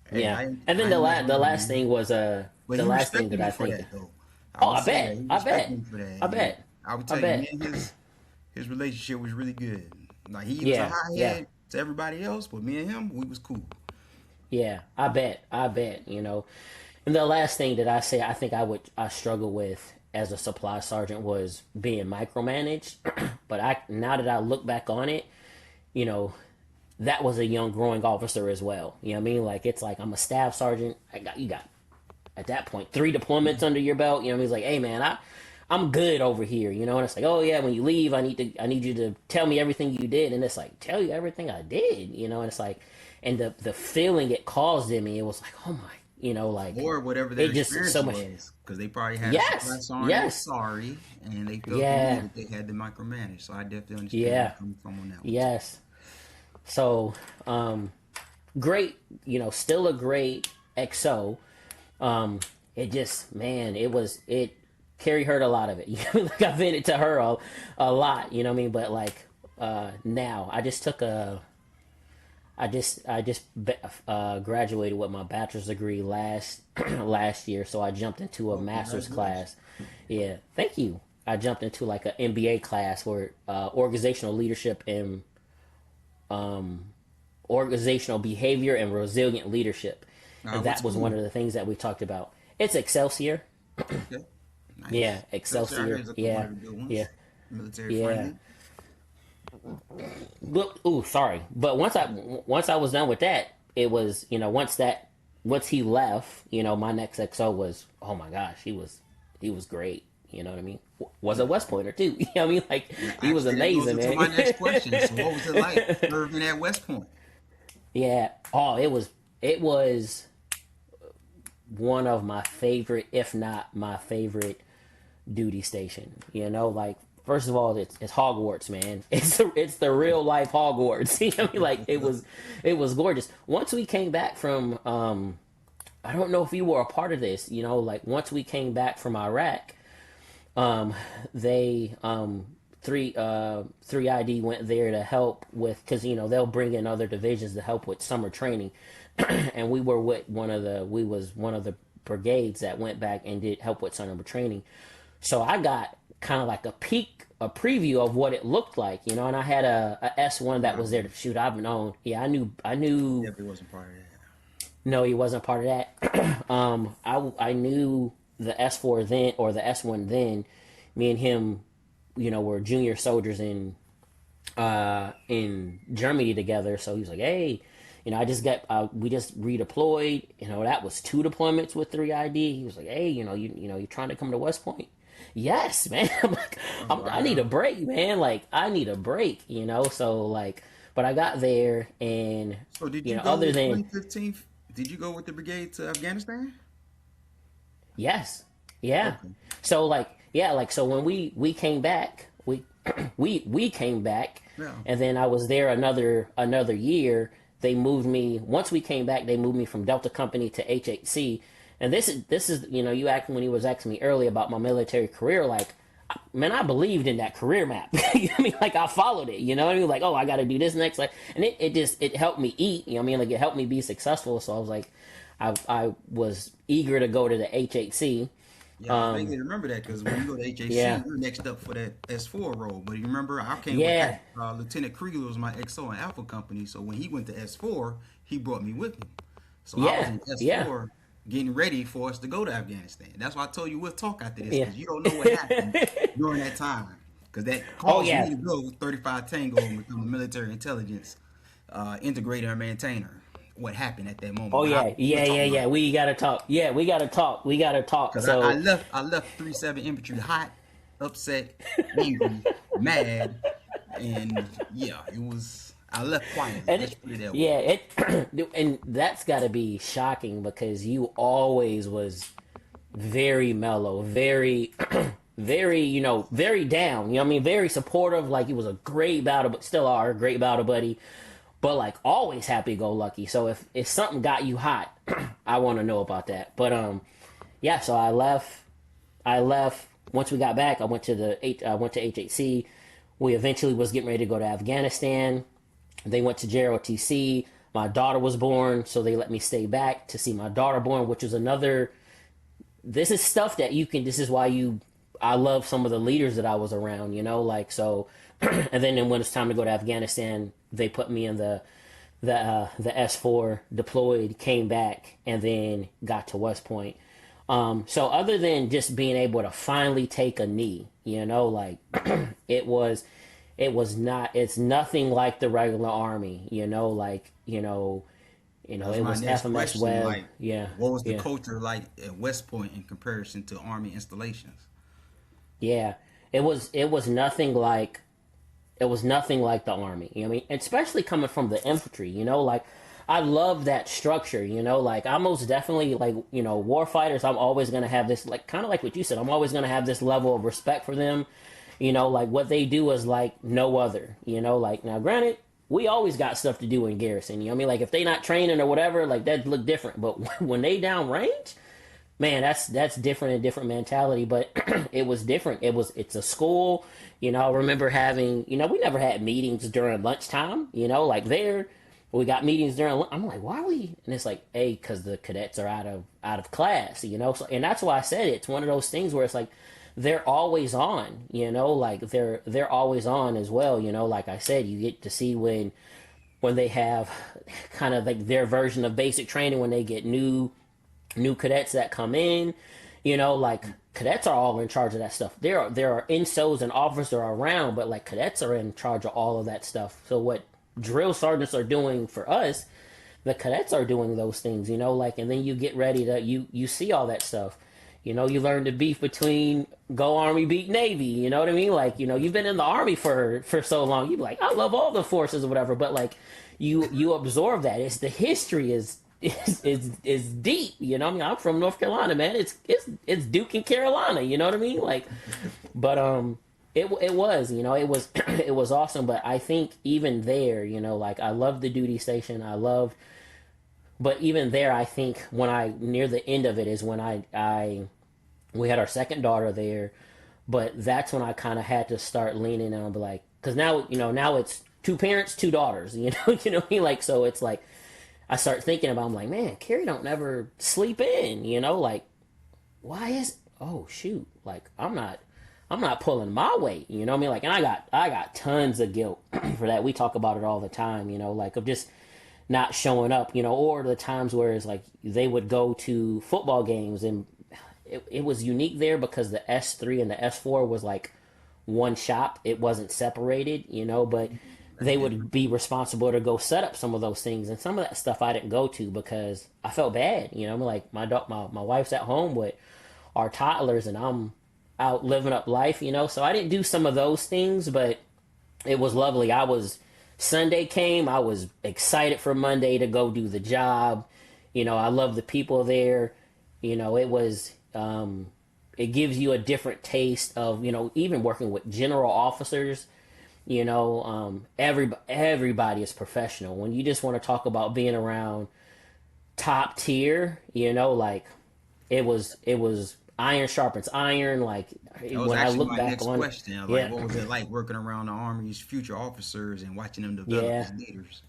Hey, yeah. I ain't, And then I ain't never the mind, last man. thing was But the he last thing respected that me I for think. that, though. I Oh, will I say that bet. he I respected bet. me for that, I and bet. I would I tell you, me bet. and his relationship was really good. Like he was a Yeah. Yeah. hothead to everybody else, but me and him, we was cool. Yeah. I bet. I bet. You know. And the last thing that I say, I think I struggle with as a supply sergeant was being micromanaged. But I now that I look back on it, you know, that was a young growing officer as well. You know what I mean? Like it's like I'm a staff sergeant. You got at that point 3 deployments under your belt. You know what I mean? It's like, hey man, I'm good over here. You know, and it's like, oh yeah, when you leave, I need you to tell me everything you did, and it's like, tell you everything I did. You know, and it's like, and the feeling it caused in me, it was like, oh my, you know, like Or whatever their it just experience so much. was, because they probably had a supply Yes, sergeant that was yes, sorry, and they felt the need yeah, that they had to micromanage. So I definitely understand where you're yeah, coming from on that one too. yes. So great, you know, still a great XO. It just man, it Carrie heard a lot of it. You know, like I vented to her a lot. You know what I mean? But like now, I just took a I just graduated with my bachelor's degree last year, so I jumped into a Oh, master's congratulations. class. Yeah, thank you. I jumped into like an MBA class where organizational leadership and organizational behavior and resilient leadership, and What that was one school? of the things that we talked about. It's Excelsior. Okay, Yeah, nice. Excelsior, I heard Excelsior. is one Yeah, of the good yeah, ones. Military yeah. friendly. But ooh, sorry. But once I was done with that, it was you know once he left, you know my next XO was oh my gosh he was great. You know what I mean? Was a West Pointer too. You know what I mean? Like he was Actually, that goes amazing, into man. my next question. So, what was it like serving at West Point? Yeah. Oh, it was one of my favorite, if not my favorite, duty station. You know, like first of all, it's Hogwarts, man. It's the real life Hogwarts. You know what I mean? Like it was gorgeous. Once we came back from I don't know if you were a part of this. You know, like once we came back from Iraq, they 3ID went there to help with because you know they'll bring in other divisions to help with summer training, and we were with we was one of the brigades that went back and did help with summer training. So I got kind of like a peek a preview of what it looked like, you know, and I had a S1 that was Wow. there to shoot. I've known, yeah, I He knew. definitely wasn't part of that. No, he wasn't part of that. I knew the S4 then, or the S1 then. Me and him, you know, were junior soldiers in Germany together. So he was like, "Hey, you know, I just got we just redeployed. You know, that was 2 deployments with 3ID." He was like, "Hey, you know, you trying to come to West Point?" Yes, man. I'm like, Oh, I need a wow. break, man. Like, I need a break, you know. So like, but I got there, and So did you you know, go other with than 115th? Did you go with the brigade to Afghanistan? yes, yeah. Okay. So like, yeah, like so when we came back, we came back, Yeah. and then I was there another year. They moved me once we came back. They moved me from Delta Company to HHC, and this is you know you asked when you was asking me earlier about my military career. Like, man, I believed in that career map. You know what I mean? Like I followed it. You know what I mean? Like, oh, I got to do this next. Like, and it just it helped me eat. You know what I mean? Like it helped me be successful. So I was like, I was eager to go to the HHC. Yeah, I vaguely remember that because when you go to Yeah, HAC, you're next up for that S4 role. But you remember, I came with yeah, Lieutenant Krieger was my XO in Alpha Company. So when he went to S4, he brought me with him. So I was yeah, in yeah, S4 getting ready for us to go to Afghanistan. That's why I told you we'll talk after this yeah. because you don't know what happened during that time. Because that Oh caused me yeah. to go with 35 Tango and become a military intelligence integrator and maintainer. What happened at that moment? Oh But yeah, we'll yeah, talk yeah, about yeah. it. We gotta talk. Yeah, we gotta talk. We gotta talk. Cause I So, left 3-7 infantry hot, upset, angry, mad, and yeah, it was. I left quietly. and Let's put it that way. yeah, it and that's gotta be shocking because you always was very mellow, very, very, you know, very down. You know what I mean? Very supportive. Like he was a great battle, but still are a great battle buddy. But like always happy go lucky. So if something got you hot, I want to know about that. But yeah. So I left. I left once we got back. I went to HHC. We eventually was getting ready to go to Afghanistan. They went to JROTC. My daughter was born, so they let me stay back to see my daughter born, which was another. This is stuff that you can. This is why you. I love some of the leaders that I was around. You know, like so. And then when it's time to go to Afghanistan, they put me in the S4, deployed, came back, and then got to West Point. So other than just being able to finally take a knee, you know, like it was, it's nothing like the regular army, you know, like, That was it my was next FMS question. web. Like, Yeah. what was the Yeah. culture like at West Point in comparison to Army installations? Yeah. It was nothing like, it was nothing like the army. You know what I mean? Especially coming from the infantry, you know, like I love that structure, you know, like I most definitely like, war fighters, I'm always gonna have this like kind of like what you said, I'm always gonna have this level of respect for them. You know, like what they do is like no other, you know, like now granted, we always got stuff to do in garrison. You know what I mean? Like if they not training or whatever, like that look different. But when they down range, man, that's different, a different mentality. But it was different. It's a school. You know, I remember having, we never had meetings during lunchtime. You know, like there, we got meetings during. I'm like, why are we? And it's like, hey, because the cadets are out of class. You know, so and that's why I said it's one of those things where it's like they're always on. You know, like they're always on as well. You know, like I said, you get to see when they have kind of like their version of basic training when they get new cadets that come in, like cadets are all in charge of that stuff. There are NSOs and officers around, but like cadets are in charge of all of that stuff. So what drill sergeants are doing for us, the cadets are doing those things, like, and then you get ready to you see all that stuff. You learn the beef between go Army beat Navy. You know what I mean? Like, you've been in the Army for so long. You be like, I love all the forces or whatever. But like, you absorb that. It's the history is deep. You know what I mean? I'm from North Carolina, man. It's Duke and Carolina. You know what I mean? Like, but it was it was it was awesome. But I think even there, like I loved the duty station. But even there, I think when I near the end of it is when I we had our second daughter there, but that's when I kind of had to start leaning on, be like, because now it's two parents, two daughters, what I mean, like, so it's like I start thinking about, I'm like, man, Carrie don't never sleep in, like, why is, oh shoot, like I'm not pulling my weight, you know what I mean? Like, and I got tons of guilt for that. We talk about it all the time, you know, like of just not showing up, you know, or the times where it's like they would go to football games and it was unique there because the S3 and the S4 was like one shop. It wasn't separated, you know, but That's they would different. be responsible to go set up some of those things. And some of that stuff I didn't go to because I felt bad, you know. I mean, like my wife's at home with our toddlers and I'm out living up life, you know. So I didn't do some of those things, but it was lovely. Sunday came, I was excited for Monday to go do the job. You know, I love the people there. You know, it gives you a different taste of, you know, even working with general officers. You know, everybody is professional. When you just want to talk about being around top tier, you know, like it was iron sharpens iron. Like That was when I actually look my back next on it, question. Like, yeah, what was it like working around the Army's future officers and watching them develop yeah. as leaders?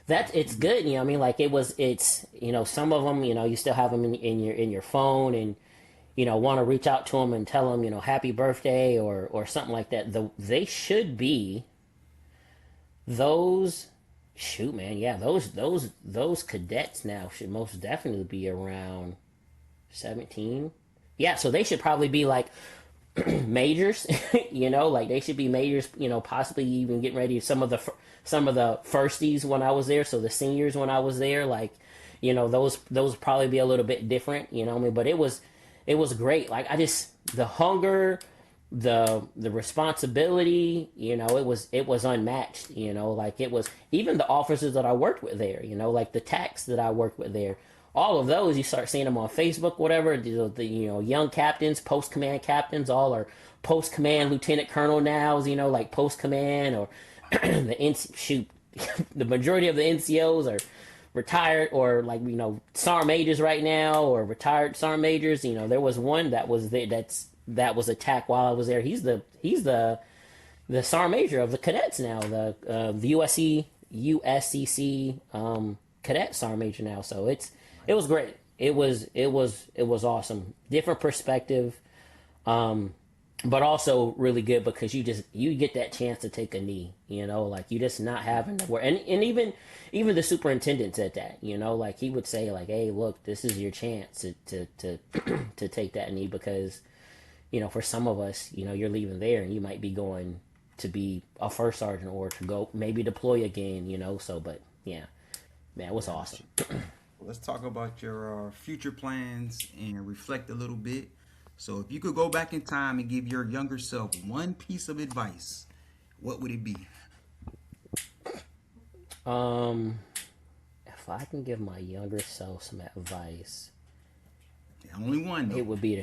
That it's good, you know. I mean, like it's you know, some of them, you know, you still have them in your phone, and you know, want to reach out to them and tell them, you know, happy birthday or something like that. They should be those. Shoot, man, yeah, those cadets now should most definitely be around 17. Yeah, so they should probably be like majors, you know, like they should be majors, you know, possibly even getting ready some of the firsties when I was there, so the seniors when I was there, like, you know, those probably be a little bit different, you know what I mean? But it was great. Like I just the hunger, the responsibility, you know, it was unmatched, you know, like it was even the officers that I worked with there, you know, like the techs that I worked with there. All of those you start seeing them on Facebook, whatever. The you know, young captains, post command captains, all are post command lieutenant colonel now, you know, like post command or shoot, the majority of the NCOs are retired or like, you know, sergeant majors right now or retired sergeant majors. You know, there was one that was there that was attacked while I was there. He's the sergeant major of the cadets now, the USCC cadet sergeant major now. So it was great. It was awesome. Different perspective. But also really good because you get that chance to take a knee, you know, like you just not having to work. And even the superintendent said that, you know, like he would say like, hey, look, this is your chance to to take that knee because, you know, for some of us, you know, you're leaving there and you might be going to be a first sergeant or to go maybe deploy again, you know. So but yeah, man, it was awesome. Gotcha. Let's talk about your future plans and reflect a little bit. So, if you could go back in time and give your younger self one piece of advice, what would it be? Um if I can give my younger self some advice, Only one it though. would be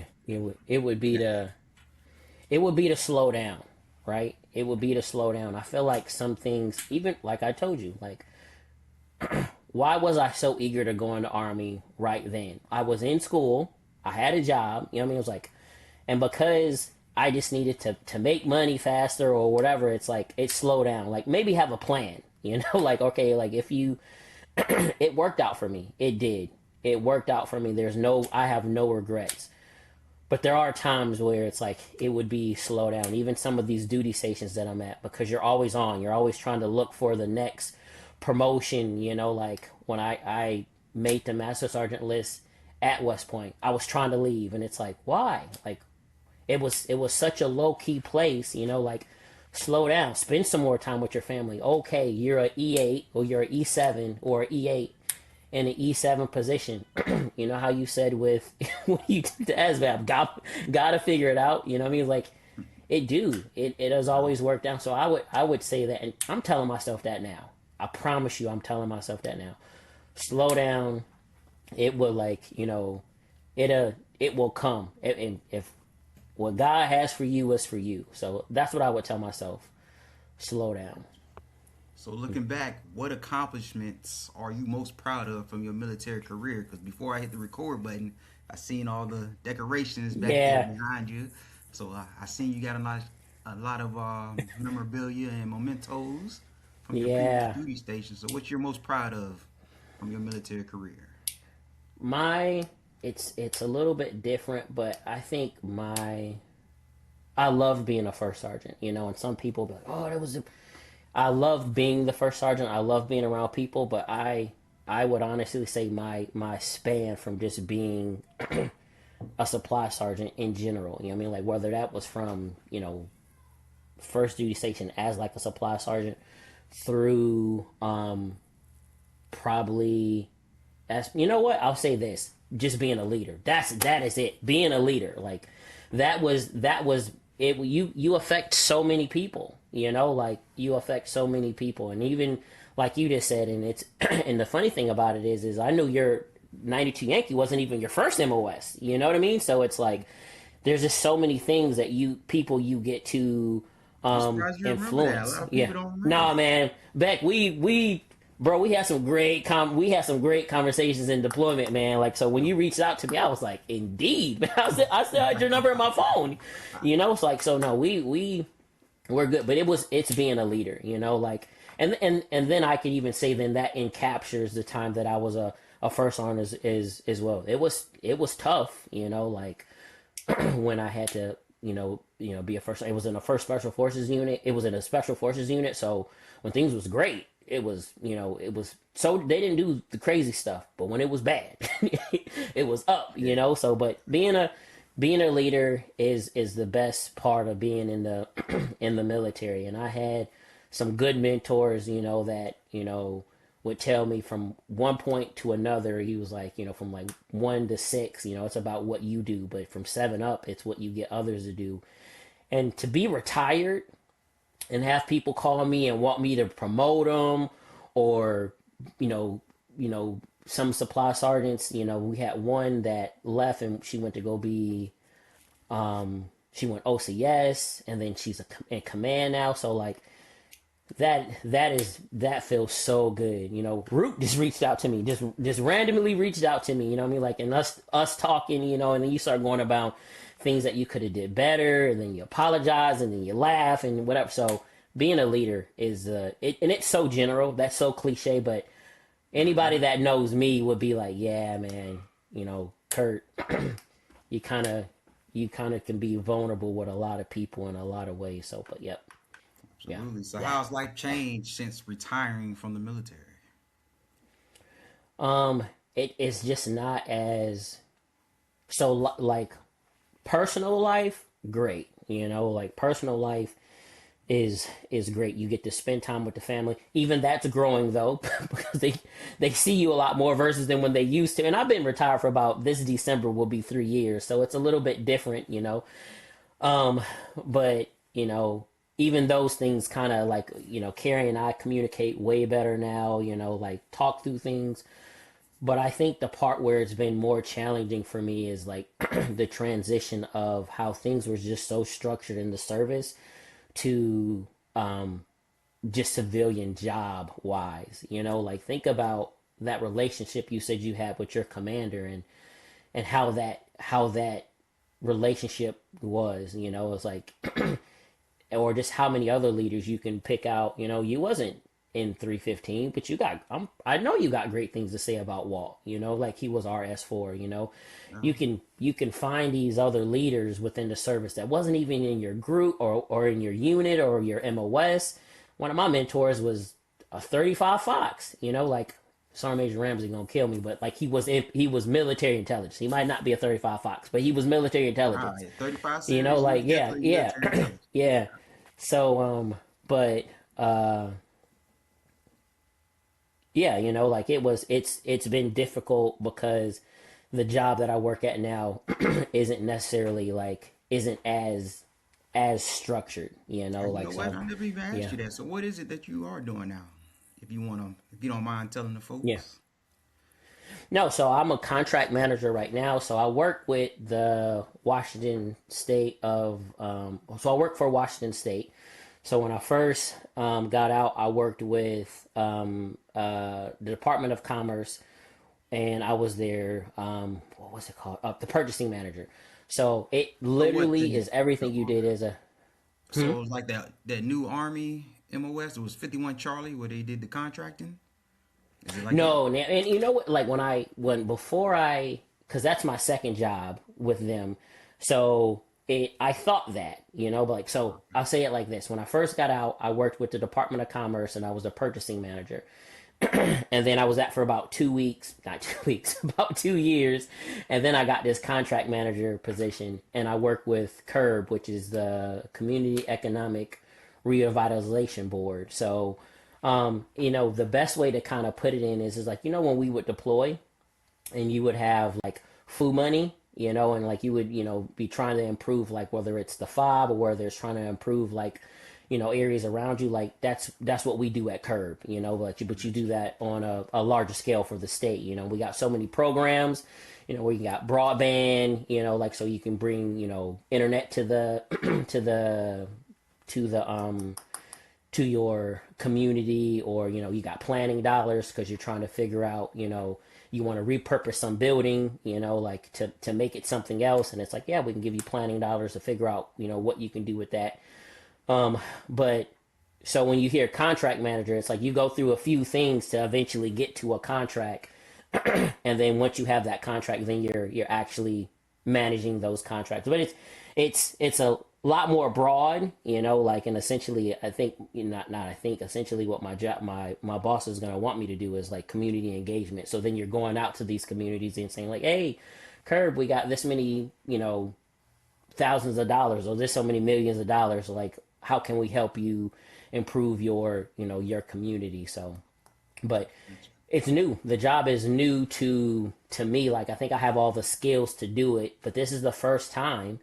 to slow down, right? It would be to slow down. I feel like some things, even like I told you, like why was I so eager to go in the army right then? I was in school, I had a job, you know what I mean? It was like, and because I just needed to make money faster or whatever, it's like it slowed down. Like maybe have a plan, you know, like okay, like if you, it worked out for me. It did. It worked out for me. I have no regrets. But there are times where it's like it would be slow down. Even some of these duty stations that I'm at, because you're always on. You're always trying to look for the next promotion. You know, like when I made the master sergeant list at West Point, I was trying to leave, and it's like why? Like it was such a low key place. You know, like slow down, spend some more time with your family. Okay, you're a E8 or you're an E7 or an E8 in an E7 position. You know how you said with when you took the ASVAB, gotta figure it out. You know what I mean? Like it has always worked out. So I would say that, and I'm telling myself that now. I promise you, I'm telling myself that now. Slow down. It will like it will come. And if what God has for you is for you, so that's what I would tell myself. Slow down. So, looking back, what accomplishments are you most proud of from your military career? Because before I hit the record button, I seen all the decorations back there Yeah, behind you. So, I seen you got a lot of memorabilia and mementos from your previous yeah. duty station. So, what you're most proud of from your military career? My it's a little bit different, but I think my I loved being a first sergeant, you know, and some people be like, oh, that was a, I loved being the first sergeant. I love being around people, but I would honestly say my span from just being a supply sergeant in general, you know what I mean? Like whether that was from, you know, first duty station as like a supply sergeant through probably as you know what, I'll say this, just being a leader. That is it. Being a leader. Like that was it. You affect so many people, you know, like you affect so many people. And even like you just said, and it's and the funny thing about it is I knew your 92 Yankee wasn't even your first MOS, you know what I mean? So it's like there's just so many things that you get to I'm surprised you remember that. A influence. lot of Yeah. people don't remember Nah, that. man. Beck, we bro, we had some we had some great conversations in deployment, man. Like so when you reached out to me, I was like, indeed, man. I still had your number in my phone. You know, it's like so no, we're good. But it's being a leader, you know, like and then I could even say then that encaptures the time that I was a first on as well. It was tough, you know, like when I had to, be a first. It was in a first special forces unit. It was in a special forces unit. So when things was great, it was, it was so they didn't do the crazy stuff. But when it was bad, it was up, you know. So, but being a leader is the best part of being in the in the military. And I had some good mentors, that would tell me from one point to another. He was like, from like 1 to 6, it's about what you do, but from 7 up, it's what you get others to do. And to be retired and have people call me and want me to promote them, or some supply sergeants, we had one that left and she went to go be she went OCS, and then she's in command now. So like that feels so good. Root just reached out to me, just randomly reached out to me, what I mean? Like, and us talking, and then you start going about things that you could have did better, and then you apologize, and then you laugh and whatever. So being a leader is and it's so general, that's so cliche, but anybody that knows me would be like, yeah, man, Kurt, you kind of can be vulnerable with a lot of people in a lot of ways. So, but yep. Yeah. Absolutely. So Yeah. how's life changed since retiring from the military? It's just not as so like personal life, great. Like personal life is great. You get to spend time with the family. Even that's growing though, because they see you a lot more versus than when they used to. And I've been retired for about this December will be 3 years, so it's a little bit different, But even those things kind of like Carrie and I communicate way better now. Like talk through things. But I think the part where it's been more challenging for me is like the transition of how things were just so structured in the service to just civilian job wise. Like think about that relationship you said you had with your commander, and how that relationship was. It's like or just how many other leaders you can pick out. You wasn't in 315, but I know you got great things to say about Walt. Like he was RS4. You can find these other leaders within the service that wasn't even in your group or in your unit or your MOS. One of my mentors was a 35 Fox. Like Sergeant Major Ramsey gonna kill me, but like he was military intelligence. He might not be a 35 Fox, but he was military Ah, intelligence. yeah, 35 series, he Like was yeah, definitely yeah, military intelligence. yeah. So but yeah, like it's been difficult because the job that I work at now isn't necessarily like isn't as structured, And you know like what? so I never even asked yeah. you that. So what is it that you are doing now? If you don't mind telling the Yeah. folks. No, so I'm a contract manager right now. So I work with the Washington State of so I work for Washington State. So when I first got out, I worked with the Department of Commerce, and I was their what was it called? The purchasing manager. So it So what literally is the everything you did as a so it was like that new Army MOS. It was 51 Charlie where they did the contracting. Is it like that? no, and you know what? Like when before because that's my second job with them. So I thought that, but like, so I'll say it like this. When I first got out, I worked with the Department of Commerce and I was a purchasing manager. And then I was at for about 2 weeks, not 2 weeks, about 2 years. And then I got this contract manager position and I work with CURB, which is the Community Economic Revitalization Board. So, the best way to kind of put it in is like, when we would deploy and you would have like foo money, and like you would, be trying to improve like whether it's the fob or whether it's trying to improve like, areas around you. Like that's what we do at Curb, but you do that on a larger scale for the state. We got so many programs, where you got broadband, like so you can bring, internet to the to the to your community, or you got planning dollars because you're trying to figure out, you want to repurpose some building, like to make it something else, and it's like, yeah, we can give you planning dollars to figure out, what you can do with that. But so when you hear contract manager, it's like you go through a few things to eventually get to a contract, and then once you have that contract, then you're actually managing those contracts. But it's a lot more broad, like, and essentially I think, essentially what my job, my boss is going to want me to do is like community engagement. So then you're going out to these communities and saying like, hey, Curb, we got this many, thousands of dollars, or this so many millions of dollars, like how can we help you improve your, your community? So, but it's new. The job is new to me. Like, I think I have all the skills to do it, but this is the first time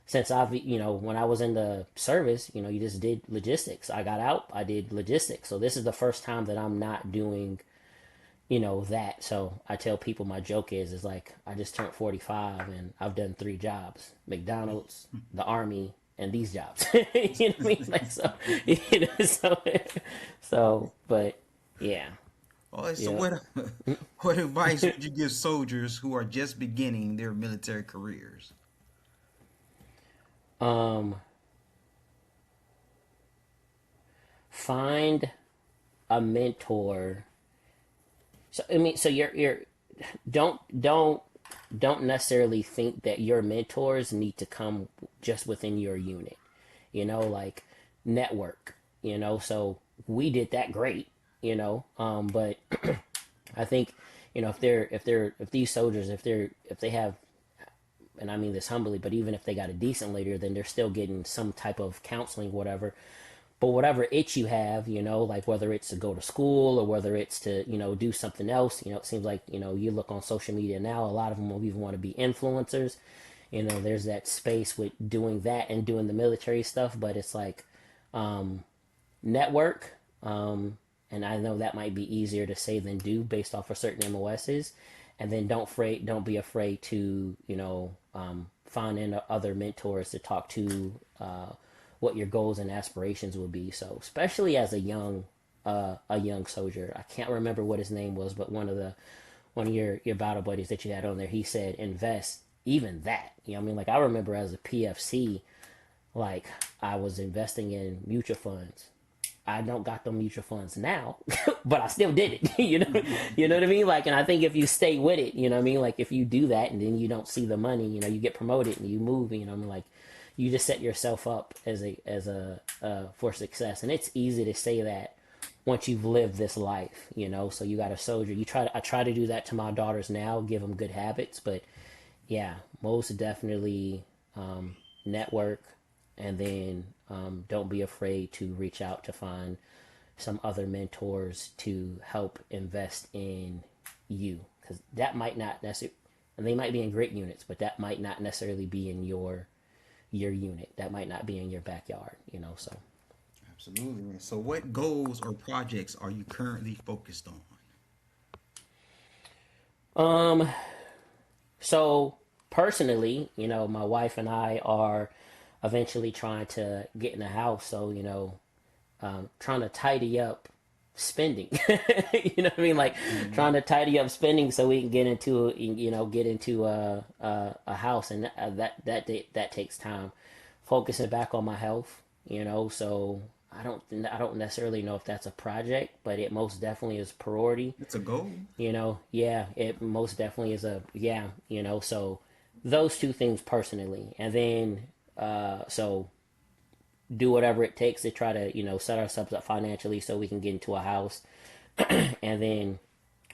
since I've, when I was in the service, you just did logistics. I got out, I did logistics. So this is the first time that I'm not doing, that. So I tell people, my joke is like, I just turned 45 and I've done 3 jobs: McDonald's, the Army, and these jobs. You know what I mean? Like, so, but yeah. All right, so Yep. what advice would you give soldiers who are just beginning their military careers? Um, Find a mentor. So I mean, so you're don't don't don't necessarily think that your mentors need to come just within your unit. Like, network. So we did that great. But I think, if these soldiers, if they have, and I mean this humbly, but even if they got a decent leader, then they're still getting some type of counseling, whatever. But whatever itch you have, like whether it's to go to school or whether it's to, do something else, it seems like, you look on social media now, a lot of them will even want to be influencers. There's that space with doing that and doing the military stuff, but it's like, network. And I know that might be easier to say than do based off of certain MOSs. And then don't be afraid to, find in other mentors to talk to, what your goals and aspirations will be. So especially as a young soldier, I can't remember what his name was, but one of your battle buddies that you had on there, he said invest even that. What I mean? Like, I remember as a PFC, like, I was investing in mutual funds. I don't got them mutual funds now, but I still did it. You know what I mean? Like, and I think if you stay with it, what I mean? Like, if you do that and then you don't see the money, you get promoted and you move, what I mean? Like, you just set yourself up as a for success. And it's easy to say that once you've lived this life, so you got a soldier. I try to do that to my daughters now, give them good habits, but yeah, most definitely, network, and then, don't be afraid to reach out to find some other mentors to help invest in you, because that might not necessarily, and they might be in great units, but that might not necessarily be in your unit. That might not be in your backyard. So Absolutely, man. So what goals or projects are you currently focused on? um so personally, my wife and I are eventually trying to get in a house. So, trying to tidy up spending. What I mean? Like, trying to tidy up spending so we can get into a house, and that takes time. Focusing back on my health. So I don't necessarily know if that's a project, but it most definitely is priority. It's a goal. Yeah, it most definitely is a, yeah. So those two things personally, and then, So do whatever it takes to try to, set ourselves up financially so we can get into a house, and then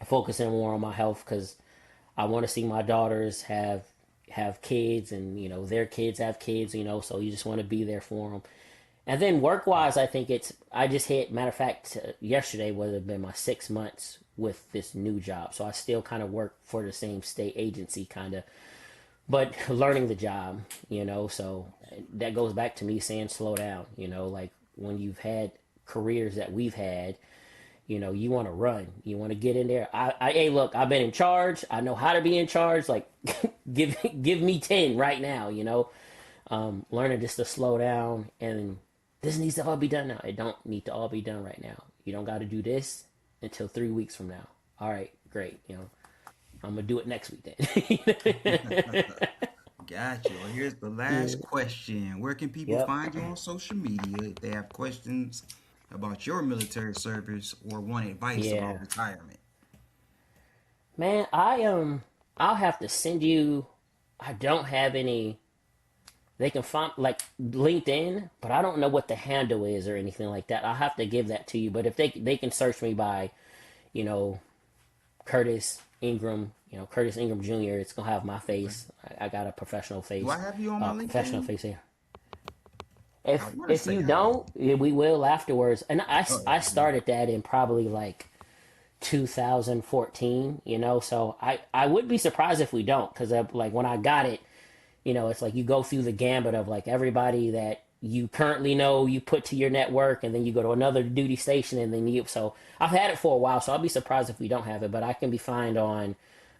focusing more on my health because I want to see my daughters have kids, and their kids have kids, so you just want to be there for them. And then work wise, I think I just hit, matter of fact, yesterday would have been my 6 months with this new job. So I still kind of work for the same state agency, kind of, but learning the job, so that goes back to me saying slow down, like when you've had careers that we've had, you want to run, you want to get in there. Hey, look, I've been in charge. I know how to be in charge. Like, give me 10 right now, learning just to slow down, and this needs to all be done now. It don't need to all be done right now. You don't got to do this until 3 weeks from now. All right, great. I'm gonna do it next week then. Got you. Well, here's the last question. Where can people Yep. find you on social media if they have questions about your military service or want advice Yeah. about retirement? Man, I'll have to send you. I don't have any. They can find like LinkedIn, but I don't know what the handle is or anything like that. I'll have to give that to you. But if they can search me by, you know, Curtis Ingram, Curtis Ingram Jr. It's gonna have my Okay. face. I got a professional Do I face, have you on my professional LinkedIn? face here. I If want to if say you I do. don't, yeah, we will afterwards. And Oh, I yeah. started that in probably like 2014. So I would be surprised if we don't, because like when I got it, it's like you go through the gambit of like everybody that you currently know, you put to your network, and then you go to another duty station, and then so I've had it for a while, so I'll be surprised if we don't have it, but I can be found on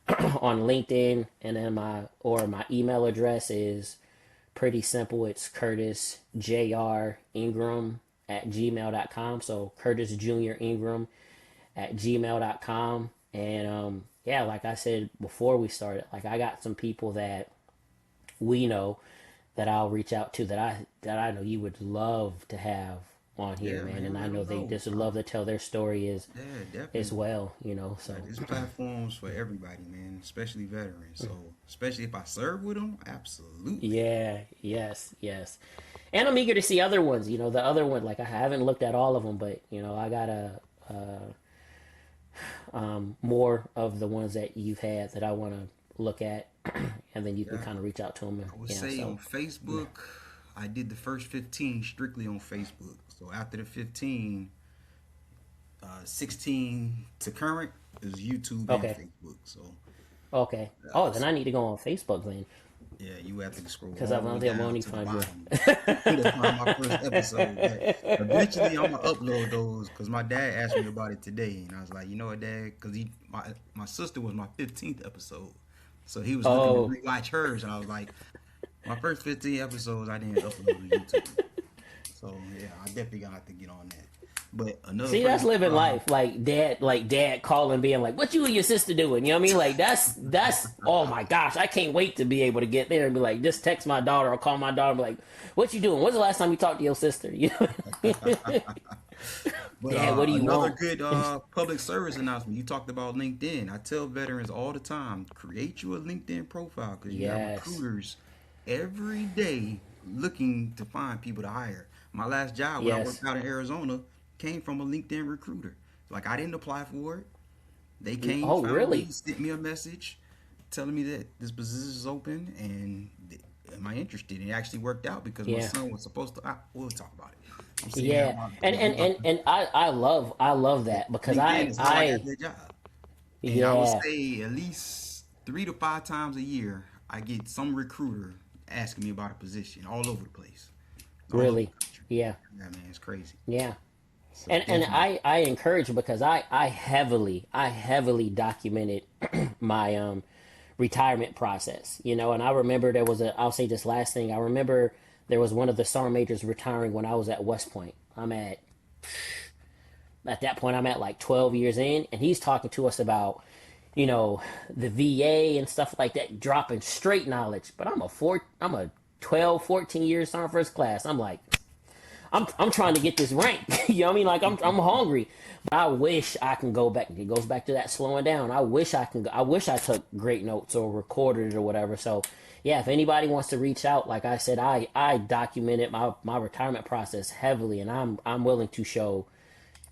on LinkedIn, and then my email address is pretty simple. It's Curtis Jr. Ingram at gmail.com. So Curtis Jr. Ingram at gmail.com. And yeah, like I said before we started, like I got some people that we know that I'll reach out to that I know you would love to have on here, Yeah, man. And man, I let know them they know. just would love to tell their story Yeah, as definitely. well, so This platform's for everybody, man, especially veterans. So, especially if I serve with them, absolutely. yeah, yes, yes. And I'm eager to see other ones. The other one, like I haven't looked at all of them, but I got more of the ones that you've had that I want to look at, and then you can Yeah, kind of reach out to them. I would Yeah, say on so Facebook, I did the first 15 strictly on Facebook. So after the 15, 16 to current is YouTube and okay, Facebook. So okay. Oh, then I need to go on Facebook then, yeah, you have to scroll because all the way I'm down only to the find you. bottom to find my first episode. But eventually, I'm gonna upload those because my dad asked me about it today, and I was like, you know what, Dad? Because my sister was my 15th episode, so he was looking to Oh, rewatch hers, and I was like, my first 15 episodes I didn't upload to YouTube. So yeah, I definitely gonna have to get on that. But another see, that's person, living life. Like dad calling, being like, "What you and your sister doing?" You know what I mean? Like that's. Oh my gosh, I can't wait to be able to get there and be like, just text my daughter or call my daughter, and be like, "What you doing? When's the last time you talked to your sister?" but Dad, what do you another want? good public service announcement. You talked about LinkedIn. I tell veterans all the time, create you a LinkedIn profile because you got Yes, recruiters every day looking to find people to hire. My last job when I yes. worked out in Arizona came from a LinkedIn recruiter. Like I didn't apply for it. They came, Oh, found me, really? sent me a message telling me that this position is open and am I interested? And it actually worked out because my Yeah. son was supposed to. We'll talk about it. I'm saying that Yeah, and I love that because LinkedIn I is how I got I that job. And I would yeah, say at least 3 to 5 times a year, I get some recruiter asking me about a position all over the place, all over really, the country. yeah, Yeah, man, it's crazy. yeah. So And definitely, I encourage, because I heavily documented my retirement process, and I remember I'll say this last thing. I remember there was one of the sergeant majors retiring when I was at West Point. At that point I'm at like 12 years in, and he's talking to us about the VA and stuff like that, dropping straight knowledge. But I'm a 12, 14 years sergeant first class. I'm like, I'm trying to get this rank. You know what I mean? Like I'm hungry, but I wish I can go back. It goes back to that slowing down. I wish I can. I wish I took great notes or recorded it or whatever. So yeah, if anybody wants to reach out, like I said, I documented my retirement process heavily, and I'm willing to show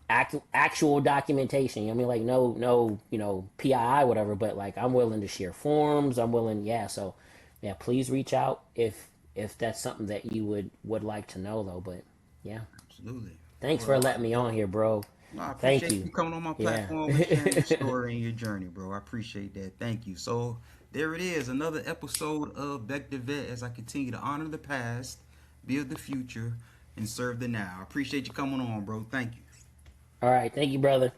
actual documentation. You know what I mean? Like no PII whatever, but like I'm willing to share forms. I'm willing. Yeah. So yeah, please reach out if that's something that you would like to know though. But yeah, Absolutely. thanks for Well, letting me on here, bro. no, I Thank appreciate you. you coming on my Yeah. platform and sharing your story and your journey, bro. I appreciate that. Thank you. So there it is, another episode of Beck the Vet as I continue to honor the past, build the future, and serve the now. I appreciate you coming on, bro. Thank you. All right. Thank you, brother.